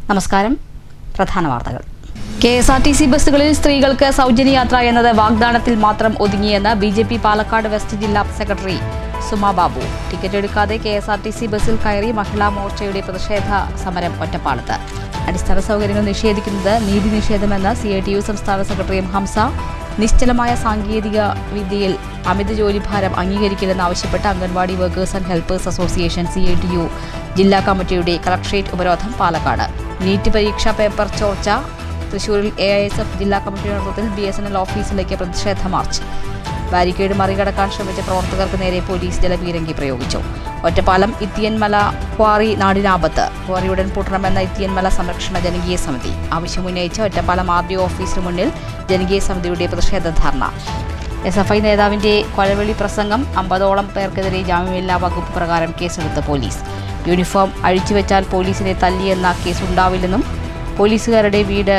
നമസ്കാരം. പ്രധാന വാർത്തകൾ. KSRTC ബസ്സുകളിൽ സ്ത്രീകൾക്ക് സൗജന്യയാത്ര എന്നത് വാഗ്ദാനത്തിൽ മാത്രം ഒതുങ്ങിയെന്ന് BJP പാലക്കാട് വെസ്റ്റ് ജില്ലാ സെക്രട്ടറി സുമാ ബാബു. ടിക്കറ്റ് എടുക്കാതെ KSRTC ബസ്സിൽ കയറി മഹിളാ മോർച്ചയുടെ പ്രതിഷേധ സമരം ഒറ്റപ്പാലത്ത്. അടിസ്ഥാന സൗകര്യങ്ങൾ നിഷേധിക്കുന്നത് നീതി നിഷേധമെന്ന് CITU സംസ്ഥാന സെക്രട്ടറി M. ഹംസ. നിശ്ചലമായ സാങ്കേതിക വിദ്യയിൽ അമിത ജോലിഭാരം അംഗീകരിക്കില്ലെന്നാവശ്യപ്പെട്ട് anganwadi workers and helpers association CITU ജില്ലാ കമ്മിറ്റിയുടെ കളക്ട്രേറ്റ് ഉപരോധം പാലക്കാട്. നീറ്റ് പരീക്ഷാ പേപ്പർ ചോർച്ച. തൃശൂരിൽ AISF ജില്ലാ കമ്മിറ്റിയുടെ നേതൃത്വത്തിൽ BSNL ഓഫീസിലേക്ക് പ്രതിഷേധ മാർച്ച്. ബാരിക്കേഡ് മറികടക്കാൻ ശ്രമിച്ച പ്രവർത്തകർക്ക് നേരെ പോലീസ് ജലപീരങ്കി പ്രയോഗിച്ചു. ഒറ്റപ്പാലം ഇത്തിയൻമല ക്വാറി നാടിനാപത്ത്. ക്വാറി ഉടൻ പൂട്ടണമെന്ന ഇത്തിയൻമല സംരക്ഷണ ജനകീയ സമിതി ആവശ്യമുന്നയിച്ച് ഒറ്റപ്പാലം RDO ഓഫീസിന് മുന്നിൽ ജനകീയ സമിതിയുടെ പ്രതിഷേധ ധർണ. SFI നേതാവിന്റെ കൊലവിളി പ്രസംഗം. 50ഓളം പേർക്കെതിരെ ജാമ്യമില്ലാ വകുപ്പ് പ്രകാരം കേസെടുത്ത പോലീസ്. യൂണിഫോം അഴിച്ചുവെച്ചാൽ പോലീസിനെ തല്ലിയെന്ന കേസുണ്ടാവില്ലെന്നും പോലീസുകാരുടെ വീട്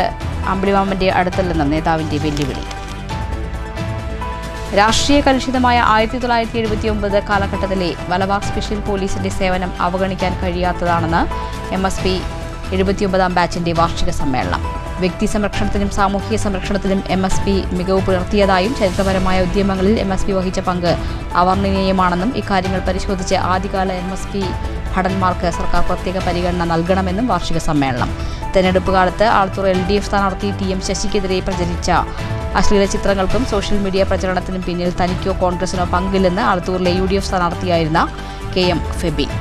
അമ്പിളിമാമന്റെ അടുത്തല്ലെന്നും നേതാവിന്റെ വെല്ലുവിളി. രാഷ്ട്രീയ കലുഷിതമായ 1979 കാലഘട്ടത്തിലെ മലബാർ സ്പെഷ്യൽ പോലീസിന്റെ സേവനം അവഗണിക്കാൻ കഴിയാത്തതാണെന്ന് MSP 79ാം ബാച്ചിന്റെ വാർഷിക സമ്മേളനം. വ്യക്തി സംരക്ഷണത്തിലും സാമൂഹിക സംരക്ഷണത്തിലും MSP മികവ് പുലർത്തിയതായും ചരിത്രപരമായ ഉദ്യമങ്ങളിൽ MSP വഹിച്ച പങ്ക് അവർണ്ണനീയമാണെന്നും ഇക്കാര്യങ്ങൾ പരിശോധിച്ച് ആദ്യകാല MSP ഭടന്മാർക്ക് സർക്കാർ പ്രത്യേക പരിഗണന നൽകണമെന്നും വാർഷിക സമ്മേളനം. തെരഞ്ഞെടുപ്പ് കാലത്ത് ആലത്തൂർ LDF സ്ഥാനാർത്ഥി TM ശശിക്കെതിരെ പ്രചരിച്ച അശ്ലീല ചിത്രങ്ങൾക്കും സോഷ്യൽ മീഡിയ പ്രചരണത്തിനും പിന്നിൽ തനിക്കോ കോൺഗ്രസിനോ പങ്കില്ലെന്ന് ആലത്തൂരിലെ UDF സ്ഥാനാർത്ഥിയായിരുന്ന KM ഫെബിൻ.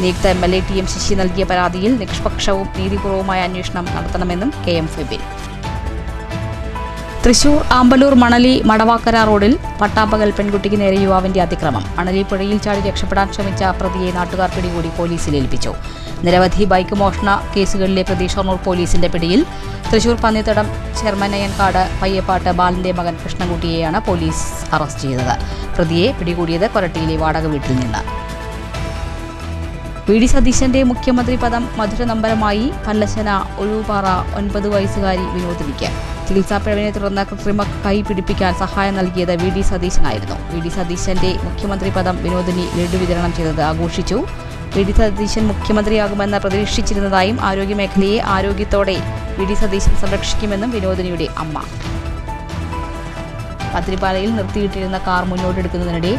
നിയുക്ത MLA TM ശശി നൽകിയ പരാതിയിൽ നിഷ്പക്ഷവും നീതിപൂർവമായ അന്വേഷണം നടത്തണമെന്നും KM ഫെബിൻ. തൃശൂർ ആമ്പലൂർ മണലി മടവാക്കര റോഡിൽ പട്ടാപ്പകൽ പെൺകുട്ടിക്ക് നേരെ യുവാവിന്റെ അതിക്രമം. അണലി പുഴയിൽ ചാടി രക്ഷപ്പെടാൻ ശ്രമിച്ച പ്രതിയെ നാട്ടുകാർ പിടികൂടി പോലീസിൽ ഏൽപ്പിച്ചു. നിരവധി ബൈക്ക് മോഷണ കേസുകളിലെ പ്രതി ഷൊർണൂർ പോലീസിന്റെ പിടിയിൽ. തൃശൂർ പന്നിത്തടം ചെർമനയൻകാട് പയ്യപ്പാട്ട് ബാലന്റെ മകൻ കൃഷ്ണൻകുട്ടിയെയാണ് പോലീസ് അറസ്റ്റ് ചെയ്തത്. പ്രതിയെ പിടികൂടിയത് കൊരട്ടിയിലെ വാടക വീട്ടിൽ നിന്ന്. VD സതീശന്റെ മുഖ്യമന്ത്രി പദം മധുര നമ്പരമായി. പല്ലശന ഒഴുപാറ 9 വയസ്സുകാരി വിനോദിനിക്ക്. ചികിത്സാ പിഴവിനെ തുടർന്ന് കൃത്രിമ കൈ പിടിപ്പിക്കാൻ സഹായം നൽകിയത് VD സതീശനായിരുന്നു. VD സതീശന്റെ മുഖ്യമന്ത്രി പദം വിനോദിനി ലഡു വിതരണം ചെയ്തത് ആഘോഷിച്ചു. VD സതീശൻ മുഖ്യമന്ത്രിയാകുമെന്ന് പ്രതീക്ഷിച്ചിരുന്നതായും ആരോഗ്യമേഖലയെ ആരോഗ്യത്തോടെ VD സതീശൻ സംരക്ഷിക്കുമെന്നും വിനോദിനിയുടെ അമ്മ. പത്തിരിപ്പാലയിൽ നിർത്തിയിട്ടിരുന്ന കാർ മുന്നോട്ടെടുക്കുന്നതിനിടെ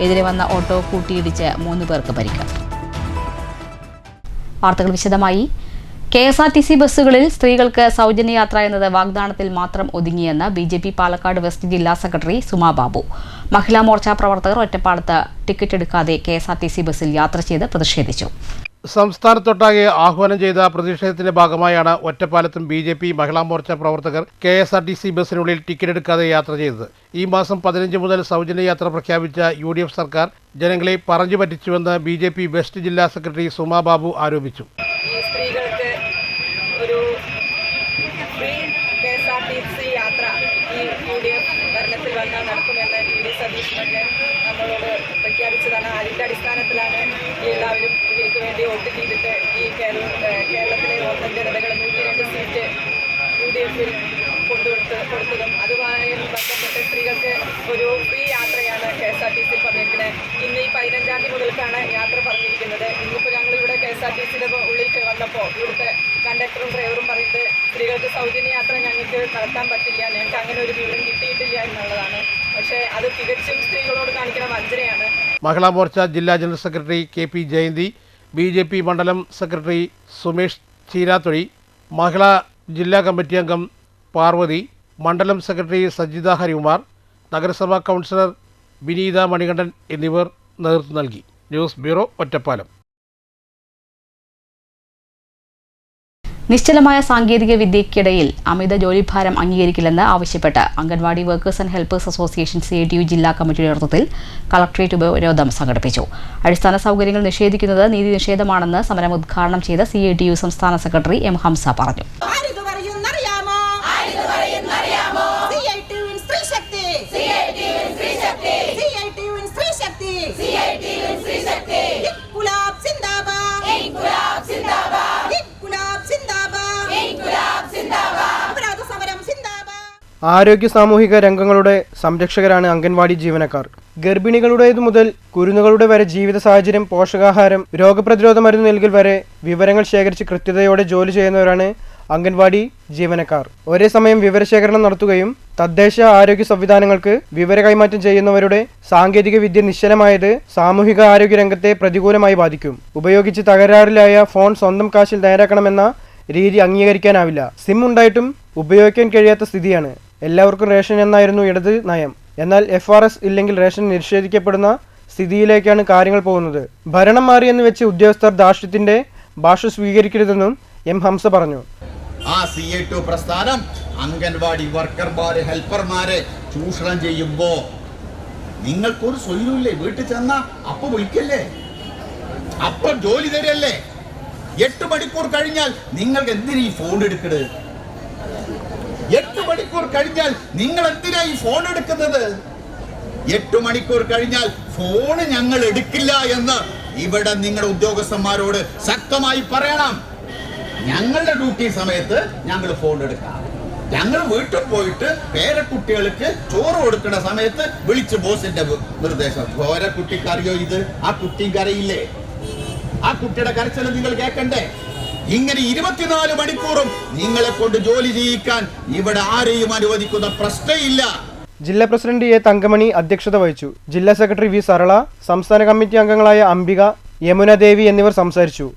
എതിരെ വന്ന ഓട്ടോ കൂട്ടിയിടിച്ച് 3 പേർക്ക് പരിക്ക്. വാർത്തകൾ വിശദമായി. KSRTC ബസ്സുകളിൽ സ്ത്രീകൾക്ക് സൗജന്യയാത്ര എന്നത് വാഗ്ദാനത്തിൽ മാത്രം ഒതുങ്ങിയെന്ന് BJP പാലക്കാട് വെസ്റ്റ് ജില്ലാ സെക്രട്ടറി സുമാ ബാബു. മഹിളാ മോർച്ച പ്രവർത്തകർ ഒറ്റപ്പാലത്ത് ടിക്കറ്റ് എടുക്കാതെ KSRTC ബസ്സിൽ യാത്ര ചെയ്ത് പ്രതിഷേധിച്ചു. സംസ്ഥാനത്തൊട്ടാകെ ആഹ്വാനം ചെയ്ത പ്രതിഷേധത്തിന്റെ ഭാഗമായാണ് ഒറ്റപ്പാലത്തും BJP മഹിളാ മോർച്ച പ്രവർത്തകർ KSRTC ബസ്സിനുള്ളിൽ ടിക്കറ്റ് എടുക്കാതെ യാത്ര ചെയ്തത്. ഈ മാസം 15 മുതൽ സൗജന്യ യാത്ര പ്രഖ്യാപിച്ച UDF സർക്കാർ ജനങ്ങളെ പറഞ്ഞു പറ്റിച്ചുവെന്ന് BJP വെസ്റ്റ് ജില്ലാ സെക്രട്ടറി സുമാ ബാബു ആരോപിച്ചു. സ്ത്രീകൾക്ക് ഒരു ഫ്രീ KSRTC യാത്ര ഈ UDF ഭരണത്തിൽ വന്നാൽ നടക്കുമെന്ന് VD സതീശൻ നമ്മളോട് പ്രഖ്യാപിച്ചതാണ്. അതിൻ്റെ അടിസ്ഥാനത്തിലാണ് എല്ലാവരും ഇവർക്ക് വേണ്ടി വോട്ട് ചെയ്തിട്ട് ഈ കേരളത്തിലെ ഗവൺമെൻറ് ജനതകൾ 102 സീറ്റ് UDFിൽ കൊടുത്തതും അതുമായി ബന്ധപ്പെട്ട് സ്ത്രീകൾക്ക് ഒരു ഫ്രീ യാത്രയാണ് KSRTC പറഞ്ഞിരിക്കുന്നത്. ഇന്ന് ഈ 15-ാം തീയതി മുതൽക്കാണ് യാത്ര പറഞ്ഞിരിക്കുന്നത്. ഇന്നിപ്പോൾ ഞങ്ങളിവിടെ KSRTCയുടെ ഉള്ളിൽ വന്നപ്പോൾ ഇവിടുത്തെ കണ്ടക്ടറും ഡ്രൈവറും പറയുന്നത് സ്ത്രീകൾക്ക് സൗജന്യ യാത്ര ഞങ്ങൾക്ക് നടത്താൻ പറ്റില്ല, ഞങ്ങൾക്ക് അങ്ങനെ ഒരു വിവരം കിട്ടിയിട്ടില്ല എന്നുള്ളതാണ്. പക്ഷേ അത് തികച്ചും സ്ത്രീകളോട് കാണിക്കുന്ന വഞ്ചനയാണ്. മഹിളാ മോർച്ച ജില്ലാ general secretary KP Jayanthi, BJP മണ്ഡലം സെക്രട്ടറി സുമേഷ് ചീരാത്തൊഴി, മഹിളാ ജില്ലാ കമ്മിറ്റി അംഗം പാർവതി, മണ്ഡലം സെക്രട്ടറി സജിത ഹരികുമാർ, നഗരസഭാ കൗൺസിലർ വിനീത മണികണ്ഠൻ എന്നിവർ നേതൃത്വം നൽകി. News bureau, Ottapalam. നിശ്ചലമായ സാങ്കേതിക വിദ്യയ്ക്കിടയിൽ അമിത ജോലിഭാരം അംഗീകരിക്കില്ലെന്ന് ആവശ്യപ്പെട്ട് anganwadi workers and helpers association CITU ജില്ലാ കമ്മിറ്റിയുടെ നേതൃത്വത്തിൽ കളക്ട്രേറ്റ് ഉപരോധം സംഘടിപ്പിച്ചു. അടിസ്ഥാന സൗകര്യങ്ങൾ നിഷേധിക്കുന്നത് നീതി നിഷേധമാണെന്ന് സമരം ഉദ്ഘാടനം ചെയ്ത CITU സംസ്ഥാന സെക്രട്ടറി M. ഹംസ പറഞ്ഞു. ആരോഗ്യ സാമൂഹിക രംഗങ്ങളുടെ സംരക്ഷകരാണ് അംഗൻവാടി ജീവനക്കാർ. ഗർഭിണികളുടേതു മുതൽ കുരുന്നുകളുടെ വരെ ജീവിത സാഹചര്യം, പോഷകാഹാരം, രോഗപ്രതിരോധ മരുന്ന് നൽകൽ വരെ വിവരങ്ങൾ ശേഖരിച്ച് കൃത്യതയോടെ ജോലി ചെയ്യുന്നവരാണ് അംഗൻവാടി ജീവനക്കാർ. ഒരേ സമയം വിവരശേഖരണം നടത്തുകയും തദ്ദേശ ആരോഗ്യ സംവിധാനങ്ങൾക്ക് വിവര കൈമാറ്റം ചെയ്യുന്നവരുടെ സാങ്കേതിക വിദ്യ നിശ്ചലമായത് സാമൂഹിക ആരോഗ്യ രംഗത്തെ പ്രതികൂലമായി ബാധിക്കും. ഉപയോഗിച്ച് തകരാറിലായ ഫോൺ സ്വന്തം കാശിൽ നേരാക്കണമെന്ന രീതി അംഗീകരിക്കാനാവില്ല. സിം ഉണ്ടായിട്ടും ഉപയോഗിക്കാൻ കഴിയാത്ത സ്ഥിതിയാണ്. എല്ലാവർക്കും റേഷൻ എന്നായിരുന്നു ഇടത് നയം. എന്നാൽ FRS ഇല്ലെങ്കിൽ റേഷൻ നിഷേധിക്കപ്പെടുന്ന സ്ഥിതിയിലേക്കാണ് കാര്യങ്ങൾ പോകുന്നത്. ഭരണം മാറിയെന്ന് വെച്ച് ഉദ്യോഗസ്ഥർ ധാർഷ്ട്യത്തിന്റെ ഭാഷ സ്വീകരിക്കരുതെന്നും M. ഹംസ പറഞ്ഞു. ആ CA2 പ്രസ്ഥാനം അംഗൻവാടി വർക്കർമാരെ, ഹെൽപ്പർമാരെ ചൂഷണം ചെയ്യുമ്പോ നിങ്ങൾക്കൊരു സ്വൈരമില്ലേ? വീട്ടിൽ ചെന്നാ അപ്പൊ വിളിക്കല്ലേ, അപ്പൊ ജോലി തരല്ലേ? 8 മണിക്കൂർ കഴിഞ്ഞാൽ നിങ്ങൾക്ക് എന്തിനാ ഈ ഫോൺ എടുക്കുന്നത്? 8 മണിക്കൂർ കഴിഞ്ഞാൽ നിങ്ങൾ എന്തിനാ ഈ ഫോൺ എടുക്കുന്നത്? 8 മണിക്കൂർ കഴിഞ്ഞാൽ ഫോണ് ഞങ്ങൾ എടുക്കില്ല എന്ന് ഇവിടെ നിങ്ങളുടെ ഉദ്യോഗസ്ഥന്മാരോട് ശക്തമായി പറയണം. ഞങ്ങളുടെ ഡ്യൂട്ടി സമയത്ത് ഞങ്ങൾ ഫോൺ എടുക്കാം. ഞങ്ങൾ വീട്ടിൽ പോയിട്ട് പേരക്കുട്ടികൾക്ക് ചോറ് കൊടുക്കുന്ന സമയത്ത് വിളിച്ച് ബോസിന്റെ നിർദ്ദേശം. പേരക്കുട്ടിക്ക് അറിയോ ഇത്? ആ കുട്ടിയും കരയില്ലേ? ആ കുട്ടിയുടെ കരച്ചിൽ നിങ്ങൾ കേൾക്കണ്ടേ? ഇങ്ങനെ 24 മണിക്കൂറും നിങ്ങളെ കൊണ്ട് ജോലി ചെയ്യിക്കാൻ ഇവിടെ ആരെയും അനുവദിക്കുന്ന പ്രശ്നമില്ല. ജില്ലാ പ്രസിഡന്റ് A. തങ്കമണി അധ്യക്ഷത വഹിച്ചു. ജില്ലാ സെക്രട്ടറി V. സരള, സംസ്ഥാന കമ്മിറ്റി അംഗങ്ങളായ അംബിക, യമുന ദേവി എന്നിവർ സംസാരിച്ചു.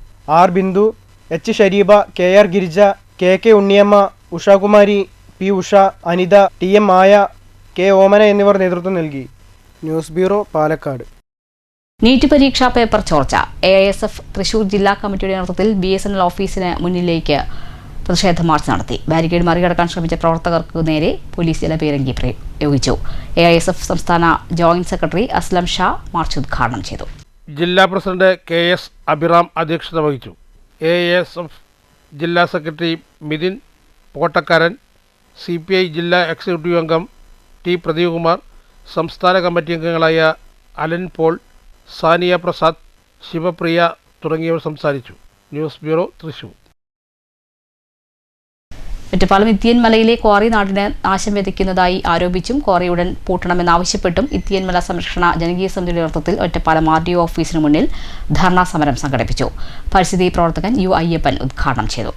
R. Bindu, H. ഷരീബ, KR Girija, KK Unniyamma, Ushakumari, P. Usha, Anitha, TM മായ, K. ഓമന എന്നിവർ നേതൃത്വം നൽകി. News bureau, Palakkad. നീറ്റ് പരീക്ഷാ പേപ്പർ ചോർച്ച. AISF തൃശൂർ ജില്ലാ കമ്മിറ്റിയുടെ നേതൃത്വത്തിൽ BSNL ഓഫീസിന് മുന്നിലേക്ക് പ്രതിഷേധ മാർച്ച് നടത്തി. ബാരിക്കേഡ് മറികടക്കാൻ ശ്രമിച്ച പ്രവർത്തകർക്ക് നേരെ പോലീസ് ജലപീരങ്കി പ്രയോഗിച്ചു. AISF സംസ്ഥാന joint secretary Aslam Shah March ഉദ്ഘാടനം ചെയ്തു. ജില്ലാ പ്രസിഡന്റ് KS അഭിറാം അധ്യക്ഷത വഹിച്ചു. AISF ജില്ലാ സെക്രട്ടറി മിഥിൻ പോട്ടക്കാരൻ, CPI ജില്ലാ എക്സിക്യൂട്ടീവ് അംഗം T. പ്രദീപ്കുമാർ, സംസ്ഥാന കമ്മിറ്റി അംഗങ്ങളായ അലൻ പോൾ, സാനിയ പ്രസാദ്, ശിവപ്രിയ തുടങ്ങിയവർ സംസാരിച്ചു. News bureau, Thrissur. ഒറ്റപ്പാലം ഇത്തിയൻമലയിലെ ക്വാറി നാടിന് നാശം വിതയ്ക്കുന്നതായി ആരോപിച്ചും ക്വാറി ഉടൻ പൂട്ടണമെന്നാവശ്യപ്പെട്ടും ഇത്തിയൻമല സംരക്ഷണ ജനകീയ സമിതിയുടെ നേതൃത്വത്തിൽ ഒറ്റപ്പാലം RDO ഓഫീസിന് മുന്നിൽ ധർണാ സമരം സംഘടിപ്പിച്ചു. പരിസ്ഥിതി പ്രവർത്തകൻ U. അയ്യപ്പൻ ഉദ്ഘാടനം ചെയ്തു.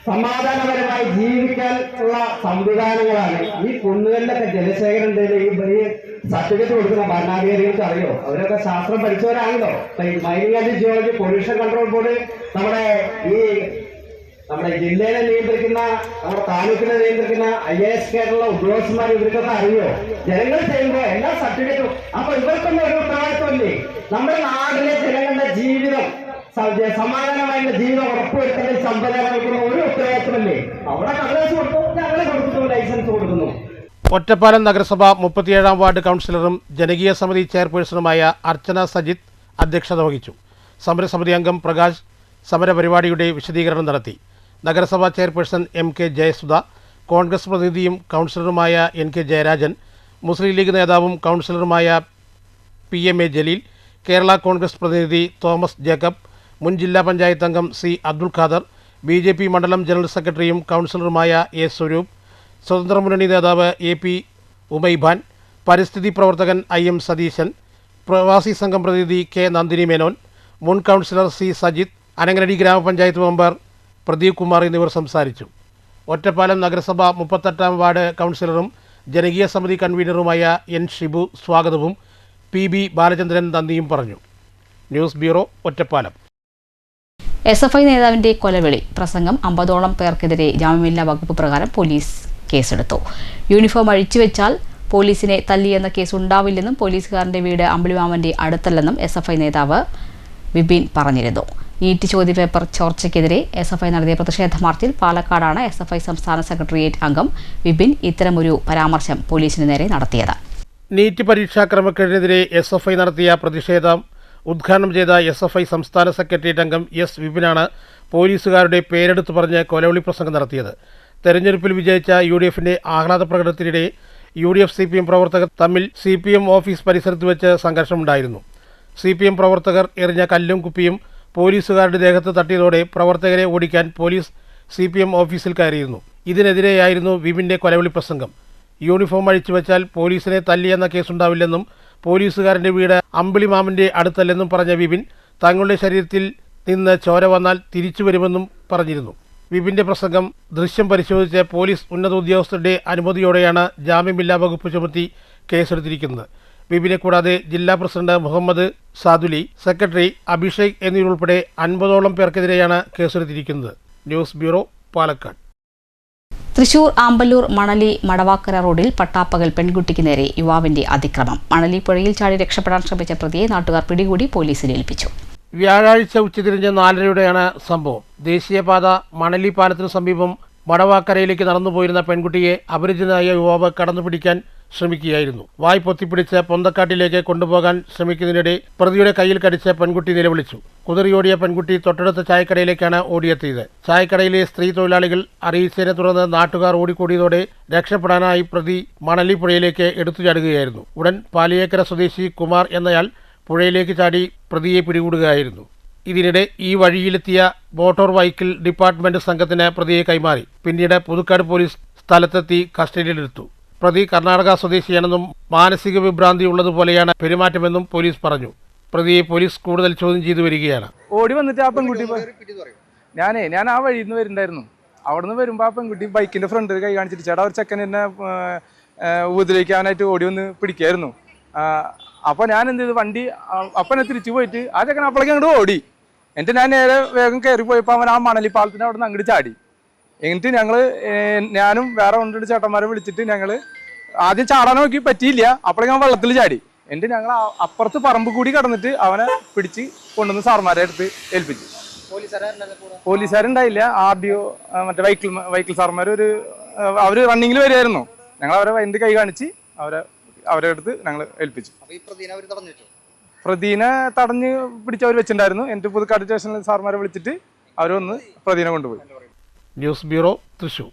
സമാധാനപരമായി ജീവിക്കാൻ ഉള്ള സംവിധാനങ്ങളാണ് ഈ കുന്നുകളിലൊക്കെ ജലശേഖരം. ഈ സർട്ടിഫിക്കറ്റ് കൊടുക്കുന്ന ഭരണാധികാരികൾക്ക് അറിയോ? അവരൊക്കെ ശാസ്ത്രം പഠിച്ചവരാണല്ലോ. Mining and geology pollution control board നമ്മുടെ ജില്ലയെ നിയന്ത്രിക്കുന്ന, നമ്മുടെ താലൂക്കിനെ നിയന്ത്രിക്കുന്ന IAS കേട്ടുള്ള ഉദ്യോഗസ്ഥന്മാർ ഇവർക്കൊക്കെ അറിയോ? ജനങ്ങൾ ചെയ്യുമ്പോൾ എല്ലാ സർട്ടിഫിക്കറ്റും. അപ്പൊ ഇവർക്കൊന്നും ഒരു ഉത്തരവാദിത്വമില്ലേ? നമ്മുടെ നാട്ടിലെ ജനങ്ങളുടെ ജീവിതം, സമാധാനമായുള്ള ജീവിതം ഉറപ്പുവരുത്തേണ്ട സംവിധാനങ്ങൾക്കുള്ള ഒരു ഉത്തരവാദിത്വമല്ലേ? അവിടെ കടലാസ് കൊടുത്തു, ഞങ്ങളെ കൊടുക്കുന്നു, ലൈസൻസ് കൊടുക്കുന്നു. ഒറ്റപ്പാലം നഗരസഭ 37-ാം വാർഡ് കൗൺസിലറും ജനകീയ സമിതി ചെയർപേഴ്സണുമായ അർച്ചന സജിത്ത് അധ്യക്ഷത വഹിച്ചു. സമരസമിതി അംഗം പ്രകാശ് സമരപരിപാടിയുടെ വിശദീകരണം നടത്തി. നഗരസഭാ ചെയർപേഴ്സൺ MK ജയസുധ, കോൺഗ്രസ് പ്രതിനിധിയും കൗൺസിലറുമായ NK ജയരാജൻ, മുസ്ലിം ലീഗ് നേതാവും കൗൺസിലറുമായ PMA ജലീൽ, കേരള കോൺഗ്രസ് പ്രതിനിധി തോമസ് ജേക്കബ്, മുൻ ജില്ലാ പഞ്ചായത്ത് അംഗം C. അബ്ദുൽ ഖാദർ, BJP മണ്ഡലം ജനറൽ സെക്രട്ടറിയും കൗൺസിലറുമായ A. സ്വരൂപ്, സ്വതന്ത്ര മുന്നണി നേതാവ് AP ഉമൈബാൻ, പരിസ്ഥിതി പ്രവർത്തകൻ IM സതീശൻ, പ്രവാസി സംഘം പ്രതിനിധി K. നന്ദിനി മേനോൻ, മുൻ കൗൺസിലർ C. സജിത്ത്, അനങ്ങനടി ഗ്രാമപഞ്ചായത്ത് മെമ്പർ പ്രദീപ് കുമാർ എന്നിവർ സംസാരിച്ചു. ഒറ്റപ്പാലം നഗരസഭ 38-ാം വാർഡ് കൗൺസിലറും ജനകീയ സമിതി കൺവീനറുമായ N. ഷിബു സ്വാഗതവും PB ബാലചന്ദ്രൻ നന്ദിയും പറഞ്ഞു. News bureau, Ottapalam. SFI നേതാവിന്റെ കൊലവിളി പ്രസംഗം 50ഓളം പേർക്കെതിരെ ജാമ്യമില്ലാ വകുപ്പ് പ്രകാരം പോലീസ് കേസെടുത്തു. യൂണിഫോം അഴിച്ചുവെച്ചാൽ പോലീസിനെ തല്ലിയെന്ന കേസ് ഉണ്ടാവില്ലെന്നും പോലീസുകാരന്റെ വീട് അമ്പിളിമാമന്റെ അടുത്തല്ലെന്നും SFI നേതാവ് വിപിൻ പറഞ്ഞിരുന്നു. നീറ്റ് ചോദ്യപേപ്പർ ചോർച്ചയ്ക്കെതിരെ SFI നടത്തിയ പ്രതിഷേധ മാർച്ചിൽ പാലക്കാടാണ് SFI സംസ്ഥാന സെക്രട്ടേറിയറ്റ് അംഗം വിപിൻ ഇത്തരമൊരു പരാമർശം പോലീസിന് നേരെ നടത്തിയത്. നീറ്റ് പരീക്ഷാ ക്രമക്കേടിനെതിരെ SFI നടത്തിയ പ്രതിഷേധം ഉദ്ഘാടനം ചെയ്ത SFI സംസ്ഥാന സെക്രട്ടേറിയറ്റ് അംഗം S. വിപിനാണ് പോലീസുകാരുടെ പേരെടുത്ത് പറഞ്ഞ് കൊലവിളി പ്രസംഗം നടത്തിയത്. തെരഞ്ഞെടുപ്പിൽ വിജയിച്ച UDFിന്റെ ആഹ്ലാദ പ്രകടനത്തിനിടെ UDF CPM പ്രവർത്തകർ തമ്മിൽ CPM ഓഫീസ് പരിസരത്ത് വെച്ച് സംഘർഷമുണ്ടായിരുന്നു. CPM പ്രവർത്തകർ എറിഞ്ഞ കല്ലും കുപ്പിയും പോലീസുകാരുടെ ദേഹത്ത് തട്ടിയതോടെ പ്രവർത്തകരെ ഓടിക്കാൻ പോലീസ് CPM ഓഫീസിൽ കയറിയിരുന്നു. ഇതിനെതിരെയായിരുന്നു വിപിൻ്റെ കൊലവിളി പ്രസംഗം. യൂണിഫോം അഴിച്ചുവെച്ചാൽ പോലീസിനെ തല്ലിയെന്ന കേസുണ്ടാവില്ലെന്നും പോലീസുകാരന്റെ വീട് അമ്പിളിമാമന്റെ അടുത്തല്ലെന്നും പറഞ്ഞ വിപിൻ തങ്ങളുടെ ശരീരത്തിൽ നിന്ന് ചോര വന്നാൽ തിരിച്ചു വരുമെന്നും പറഞ്ഞിരുന്നു. വിപിന്റെ പ്രസംഗം ദൃശ്യം പരിശോധിച്ച് പോലീസ് ഉന്നത ഉദ്യോഗസ്ഥരുടെ അനുമതിയോടെയാണ് ജാമ്യമില്ലാ വകുപ്പ് ചുമത്തി കേസെടുത്തിരിക്കുന്നത്. വിപിനെ കൂടാതെ ജില്ലാ പ്രസിഡന്റ് മുഹമ്മദ് സാദുലി, സെക്രട്ടറി അഭിഷേക് എന്നിവരുൾപ്പെടെ 50ഓളം പേർക്കെതിരെയാണ് കേസെടുത്തിരിക്കുന്നത്. News bureau, Palakkad. തൃശൂർ ആമ്പല്ലൂർ മണലി മടവാക്കര റോഡിൽ പട്ടാപ്പകൽ പെൺകുട്ടിക്ക് നേരെ യുവാവിന്റെ അതിക്രമം. മണലി പുഴയിൽ ചാടി രക്ഷപ്പെടാൻ ശ്രമിച്ച പ്രതിയെ നാട്ടുകാർ പിടികൂടി പോലീസിൽ ഏൽപ്പിച്ചു. വ്യാഴാഴ്ച ഉച്ചതിരിഞ്ഞ് 4:30യോടെയാണ് സംഭവം. ദേശീയപാത മണലി പാലത്തിനു സമീപം മടവാക്കരയിലേക്ക് നടന്നുപോയിരുന്ന പെൺകുട്ടിയെ അപരിചിതനായ യുവാവ് കടന്നുപിടിക്കാൻ ശ്രമിക്കുകയായിരുന്നു. വായ് പൊത്തിപ്പിടിച്ച് പൊന്തക്കാട്ടിലേക്ക് കൊണ്ടുപോകാൻ ശ്രമിക്കുന്നതിനിടെ പ്രതിയുടെ കയ്യിൽ കടിച്ച് പെൺകുട്ടി നിലവിളിച്ചു. കുതിറിയോടിയ പെൺകുട്ടി തൊട്ടടുത്ത ചായക്കടയിലേക്കാണ് ഓടിയെത്തിയത്. ചായക്കടയിലെ സ്ത്രീ തൊഴിലാളികൾ അറിയിച്ചതിനെ തുടർന്ന് നാട്ടുകാർ ഓടിക്കൂടിയതോടെ രക്ഷപ്പെടാനായി പ്രതി മണലി പുഴയിലേക്ക് എടുത്തുചാടുകയായിരുന്നു. ഉടൻ പാലിയേക്കര സ്വദേശി കുമാർ എന്നയാൾ പുഴയിലേക്ക് ചാടി പ്രതിയെ പിടികൂടുകയായിരുന്നു. ഇതിനിടെ ഈ വഴിയിലെത്തിയ മോട്ടോർ വെഹിക്കിൾ ഡിപ്പാർട്ട്മെന്റ് സംഘത്തിന് പ്രതിയെ കൈമാറി. പിന്നീട് പുതുക്കാട് പോലീസ് സ്ഥലത്തെത്തി കസ്റ്റഡിയിലെടുത്തു. പ്രതി കർണാടക സ്വദേശിയാണെന്നും മാനസിക വിഭ്രാന്തി ഉള്ളതുപോലെയാണ് പെരുമാറ്റമെന്നും പോലീസ് പറഞ്ഞു. പ്രതിയെ പോലീസ് കൂടുതൽ ചോദ്യം ചെയ്തു വരികയാണ്. ഓടി വന്നിട്ട് ആ പെൺകുട്ടി ഞാൻ ആ വഴിയിൽ നിന്ന് വരുന്നുണ്ടായിരുന്നു. അവിടെ നിന്ന് വരുമ്പോൾ ആ പെൺകുട്ടി ബൈക്കിന്റെ ഫ്രണ്ടിൽ കൈ കാണിച്ചിട്ട് ചേട്ടാ ഒരു ചെക്കൻ എന്നെ ഉപദ്രവിക്കാനായിട്ട് ഓടി വന്ന് പിടിക്കായിരുന്നു. അപ്പോൾ ഞാൻ എന്ത് ചെയ്തു, വണ്ടി അപ്പനെ തിരിച്ചു പോയിട്ട് ആ ചെക്കൻ അപ്പോഴേക്കും അങ്ങോട്ട് ഓടി. എന്നിട്ട് ഞാൻ നേരെ വേഗം കയറി പോയപ്പോൾ അവൻ ആ മണലി പാലത്തിന് അവിടെ നിന്ന് അങ്ങോട്ട് ചാടി. എന്നിട്ട് ഞാനും വേറെ 2 ചേട്ടന്മാരെ വിളിച്ചിട്ട് ഞങ്ങൾ ആദ്യം ചാടാൻ നോക്കി, പറ്റിയില്ല. അപ്പോഴേക്കും അവൻ വെള്ളത്തിൽ ചാടി. എന്നിട്ട് ഞങ്ങൾ അപ്പുറത്ത് പറമ്പ് കൂടി കടന്നിട്ട് അവനെ പിടിച്ച് കൊണ്ടുവന്ന് സാർമാരെ അടുത്ത് ഏൽപ്പിച്ചു. പോലീസുകാരുണ്ടായില്ല. RDO മറ്റേ വെഹിക്കിൾ സാർമാർ അവർ റണ്ണിങ്ങിൽ വരുമായിരുന്നു. ഞങ്ങൾ അവരെ വണ്ടി കൈ കാണിച്ച് അവരെ അടുത്ത് ഞങ്ങൾ ഏൽപ്പിച്ചു. പ്രതിനെ തടഞ്ഞ് പിടിച്ച് അവർ വെച്ചിട്ടുണ്ടായിരുന്നു. എന്നിട്ട് പുതുക്കാട് സ്റ്റേഷനിൽ സാർമാരെ വിളിച്ചിട്ട് അവർ വന്ന് പ്രതിനെ കൊണ്ടുപോയി. News bureau, Thrissur.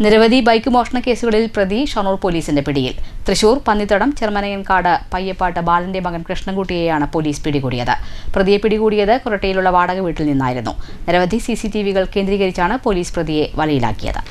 നിരവധി ബൈക്ക് മോഷണ കേസുകളിൽ പ്രതി ഷൊർണൂർ പോലീസിന്റെ പിടിയിൽ. തൃശൂർ പന്നിത്തടം ചെറുമനയൻകാട് പയ്യപ്പാട്ട് ബാലന്റെ മകൻ കൃഷ്ണൻകുട്ടിയെയാണ് പോലീസ് പിടികൂടിയത്. പ്രതിയെ പിടികൂടിയത് കൊരട്ടയിലുള്ള വാടക വീട്ടിൽ നിന്നായിരുന്നു. നിരവധി CCTVകൾ കേന്ദ്രീകരിച്ചാണ് പോലീസ് പ്രതിയെ വലയിലാക്കിയത്.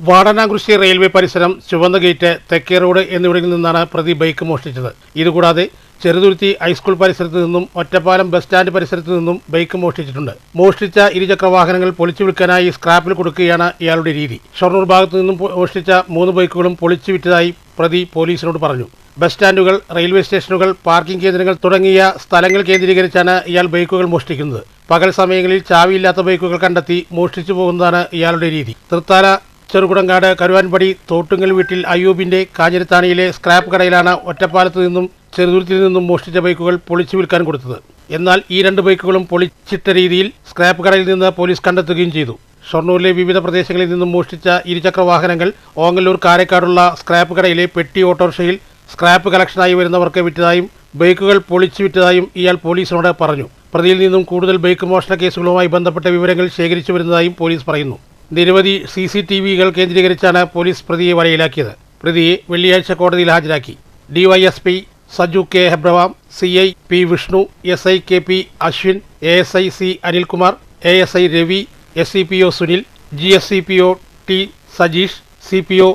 വാടനാകുറിശ്ശി റെയിൽവേ പരിസരം, ചുവന്ന ഗേറ്റ്, തെക്കേ റോഡ് എന്നിവിടങ്ങളിൽ നിന്നാണ് പ്രതി ബൈക്ക് മോഷ്ടിച്ചത്. ഇതുകൂടാതെ ചെറുതുരുത്തി ഹൈസ്കൂൾ പരിസരത്ത് നിന്നും ഒറ്റപ്പാലം ബസ് സ്റ്റാൻഡ് പരിസരത്ത് നിന്നും ബൈക്ക് മോഷ്ടിച്ചിട്ടുണ്ട്. മോഷ്ടിച്ച ഇരുചക്രവാഹനങ്ങൾ പൊളിച്ചു വിൽക്കാനായി സ്ക്രാപ്പിൽ കൊടുക്കുകയാണ് ഇയാളുടെ രീതി. ഷൊർണൂർ ഭാഗത്തു നിന്നും മോഷ്ടിച്ച 3 ബൈക്കുകളും പൊളിച്ചു വിറ്റതായി പ്രതി പോലീസിനോട് പറഞ്ഞു. ബസ് സ്റ്റാൻഡുകൾ, റെയിൽവേ സ്റ്റേഷനുകൾ, പാർക്കിംഗ് കേന്ദ്രങ്ങൾ തുടങ്ങിയ സ്ഥലങ്ങൾ കേന്ദ്രീകരിച്ചാണ് ഇയാൾ ബൈക്കുകൾ മോഷ്ടിക്കുന്നത്. പകൽ സമയങ്ങളിൽ ചാവിയില്ലാത്ത ബൈക്കുകൾ കണ്ടെത്തി മോഷ്ടിച്ചു പോകുന്നതാണ് ഇയാളുടെ രീതി. തൃത്താല, ചെറുകുടങ്കാട്, കരുവാൻപടി, തോട്ടുങ്ങൽ വീട്ടിൽ അയ്യൂബിന്റെ കാഞ്ഞിരത്താണിയിലെ സ്ക്രാപ്പ് കടയിലാണ് ഒറ്റപ്പാലത്ത് നിന്നും ചെറുതുരുത്തിൽ നിന്നും മോഷ്ടിച്ച ബൈക്കുകൾ പൊളിച്ചു വിൽക്കാൻ കൊടുത്തത്. എന്നാൽ ഈ 2 ബൈക്കുകളും പൊളിച്ചിട്ട രീതിയിൽ സ്ക്രാപ്പ് കടയിൽ നിന്ന് പോലീസ് കണ്ടെത്തുകയും ചെയ്തു. ഷൊർണൂരിലെ വിവിധ പ്രദേശങ്ങളിൽ നിന്നും മോഷ്ടിച്ച ഇരുചക്രവാഹനങ്ങൾ ഓങ്ങല്ലൂർ കാരക്കാടുള്ള സ്ക്രാപ്പ് കടയിലെ പെട്ടി ഓട്ടോറിക്ഷയിൽ സ്ക്രാപ്പ് കളക്ഷനായി വരുന്നവർക്ക് വിറ്റതായും ബൈക്കുകൾ പൊളിച്ചു വിറ്റതായും ഇയാൾ പോലീസിനോട് പറഞ്ഞു. പ്രതിയിൽ നിന്നും കൂടുതൽ ബൈക്ക് മോഷണ കേസുകളുമായി ബന്ധപ്പെട്ട വിവരങ്ങൾ ശേഖരിച്ചു വരുന്നതായും പോലീസ് പറയുന്നു. നിരവധി CCTVകൾ കേന്ദ്രീകരിച്ചാണ് പോലീസ് പ്രതിയെ വലയിലാക്കിയത്. പ്രതിയെ വെള്ളിയാഴ്ച കോടതിയിൽ ഹാജരാക്കി. DYSP Saju K. ഹെബ്രവാം, CI P. Vishnu, SI KP Ashwin, ASI C. Anilkumar, ASI Ravi, SCPO Sunil, GSCPO T. Sajeesh, CPO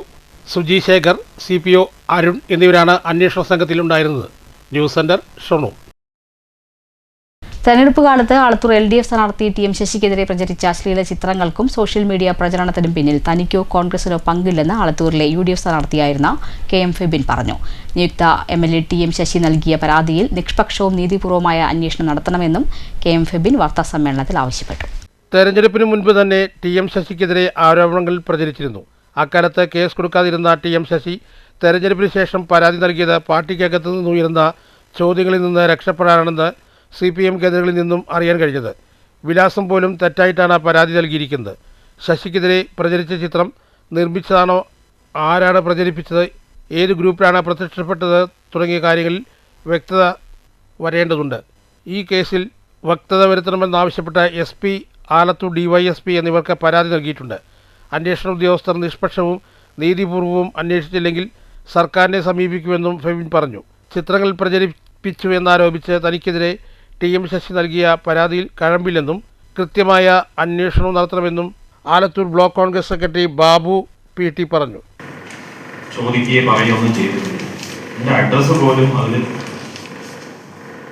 Suji Shekhar, CPO Arun എന്നിവരാണ് അന്വേഷണ സംഘത്തിലുണ്ടായിരുന്നത്. News centre, Shoranur. തെരഞ്ഞെടുപ്പ് കാലത്ത് ആലത്തൂർ LDF സ്ഥാനാർത്ഥി TM ശശിക്കെതിരെ പ്രചരിച്ച അശ്ലീല ചിത്രങ്ങൾക്കും സോഷ്യൽ മീഡിയ പ്രചരണത്തിനും പിന്നിൽ തനിക്കോ കോൺഗ്രസിനോ പങ്കില്ലെന്ന് ആലത്തൂരിലെ UDF സ്ഥാനാർത്ഥിയായിരുന്ന KM ഫെബിൻ പറഞ്ഞു. നിയുക്ത MLA TM ശശി നൽകിയ പരാതിയിൽ നിഷ്പക്ഷവും നീതിപൂർവമായ അന്വേഷണം നടത്തണമെന്നും KM ഫെബിൻ വാർത്താസമ്മേളനത്തിൽ ആവശ്യപ്പെട്ടു. തെരഞ്ഞെടുപ്പിന് മുൻപ് തന്നെ TM ശശിക്കെതിരെ ആരോപണങ്ങൾ പ്രചരിച്ചിരുന്നു. അക്കാലത്ത് കേസ് കൊടുക്കാതിരുന്ന TM ശശി തെരഞ്ഞെടുപ്പിന് ശേഷം പരാതി നൽകിയത് പാർട്ടിക്കകത്തു നിന്നുയരുന്ന ചോദ്യങ്ങളിൽ നിന്ന് രക്ഷപ്പെടാനാണെന്ന് CPM കേന്ദ്രങ്ങളിൽ നിന്നും അറിയാൻ കഴിഞ്ഞത്. വിലാസം പോലും തെറ്റായിട്ടാണ് പരാതി നൽകിയിരിക്കുന്നത്. ശശിക്കെതിരെ പ്രചരിച്ച ചിത്രം നിർമ്മിച്ചതാണോ, ആരാണ് പ്രചരിപ്പിച്ചത്, ഏത് ഗ്രൂപ്പിലാണ് പ്രത്യക്ഷപ്പെട്ടത് തുടങ്ങിയ കാര്യങ്ങളിൽ വ്യക്തത വരേണ്ടതുണ്ട്. ഈ കേസിൽ വ്യക്തത വരുത്തണമെന്നാവശ്യപ്പെട്ട SP, ആലത്തൂർ DYSP എന്നിവർക്ക് പരാതി നൽകിയിട്ടുണ്ട്. അന്വേഷണ ഉദ്യോഗസ്ഥർ നിഷ്പക്ഷവും നീതിപൂർവവും അന്വേഷിച്ചില്ലെങ്കിൽ സർക്കാരിനെ സമീപിക്കുമെന്നും ഫെബിൻ പറഞ്ഞു. ചിത്രങ്ങൾ പ്രചരിപ്പിച്ചു എന്നാരോപിച്ച് തനിക്കെതിരെ TM ശശി നൽകിയ പരാതിയിൽ കഴമ്പില്ലെന്നും കൃത്യമായ അന്വേഷണം നടത്തണമെന്നും Alathur block Congress secretary Babu PT പറഞ്ഞു. ചോദിക്കുകയെ പറയുകയൊന്നും ചെയ്തിട്ടില്ല. എൻ്റെ അഡ്രസ്സ് പോലും അതിൽ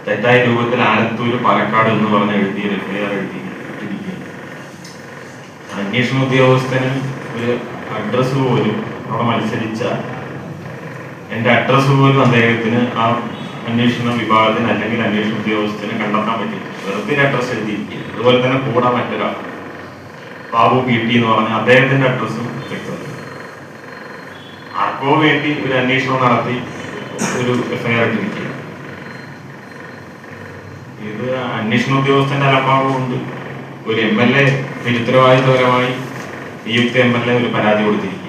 തെറ്റായ രൂപത്തിൽ ആലത്തൂർ പാലക്കാട് എന്ന് പറഞ്ഞ് എഴുതി FIR ഇട്ടിരിക്കുകയാണ്. അന്വേഷണ ഉദ്യോഗസ്ഥന് ഒരു അഡ്രസ്സ് പോലും അവിടെ മത്സരിച്ച എൻ്റെ അഡ്രസ്സ് പോലും അദ്ദേഹത്തിന് ആ അന്വേഷണ വിഭാഗത്തിന് അല്ലെങ്കിൽ അന്വേഷണ ഉദ്യോഗസ്ഥന് കണ്ടെത്താൻ പറ്റില്ല. വെറുതെ അഡ്രസ്സ് എഴുതിയിരിക്കുക. അതുപോലെ തന്നെ കൂടെ മറ്റൊരാൾ ബാബു PT എന്ന് പറഞ്ഞ അദ്ദേഹത്തിന്റെ അഡ്രസ്സും വ്യക്തത. ആർക്കോ വേണ്ടി ഒരു അന്വേഷണം നടത്തി ഒരു FIR ഇട്ടിരിക്കുക. ഇത് അന്വേഷണ ഉദ്യോഗസ്ഥന്റെ അലംഭാവമുണ്ട്. ഒരു MLA നിരുത്തരവാദിത്തപരമായി നിയുക്ത MLA ഒരു പരാതി കൊടുത്തിരിക്കുക.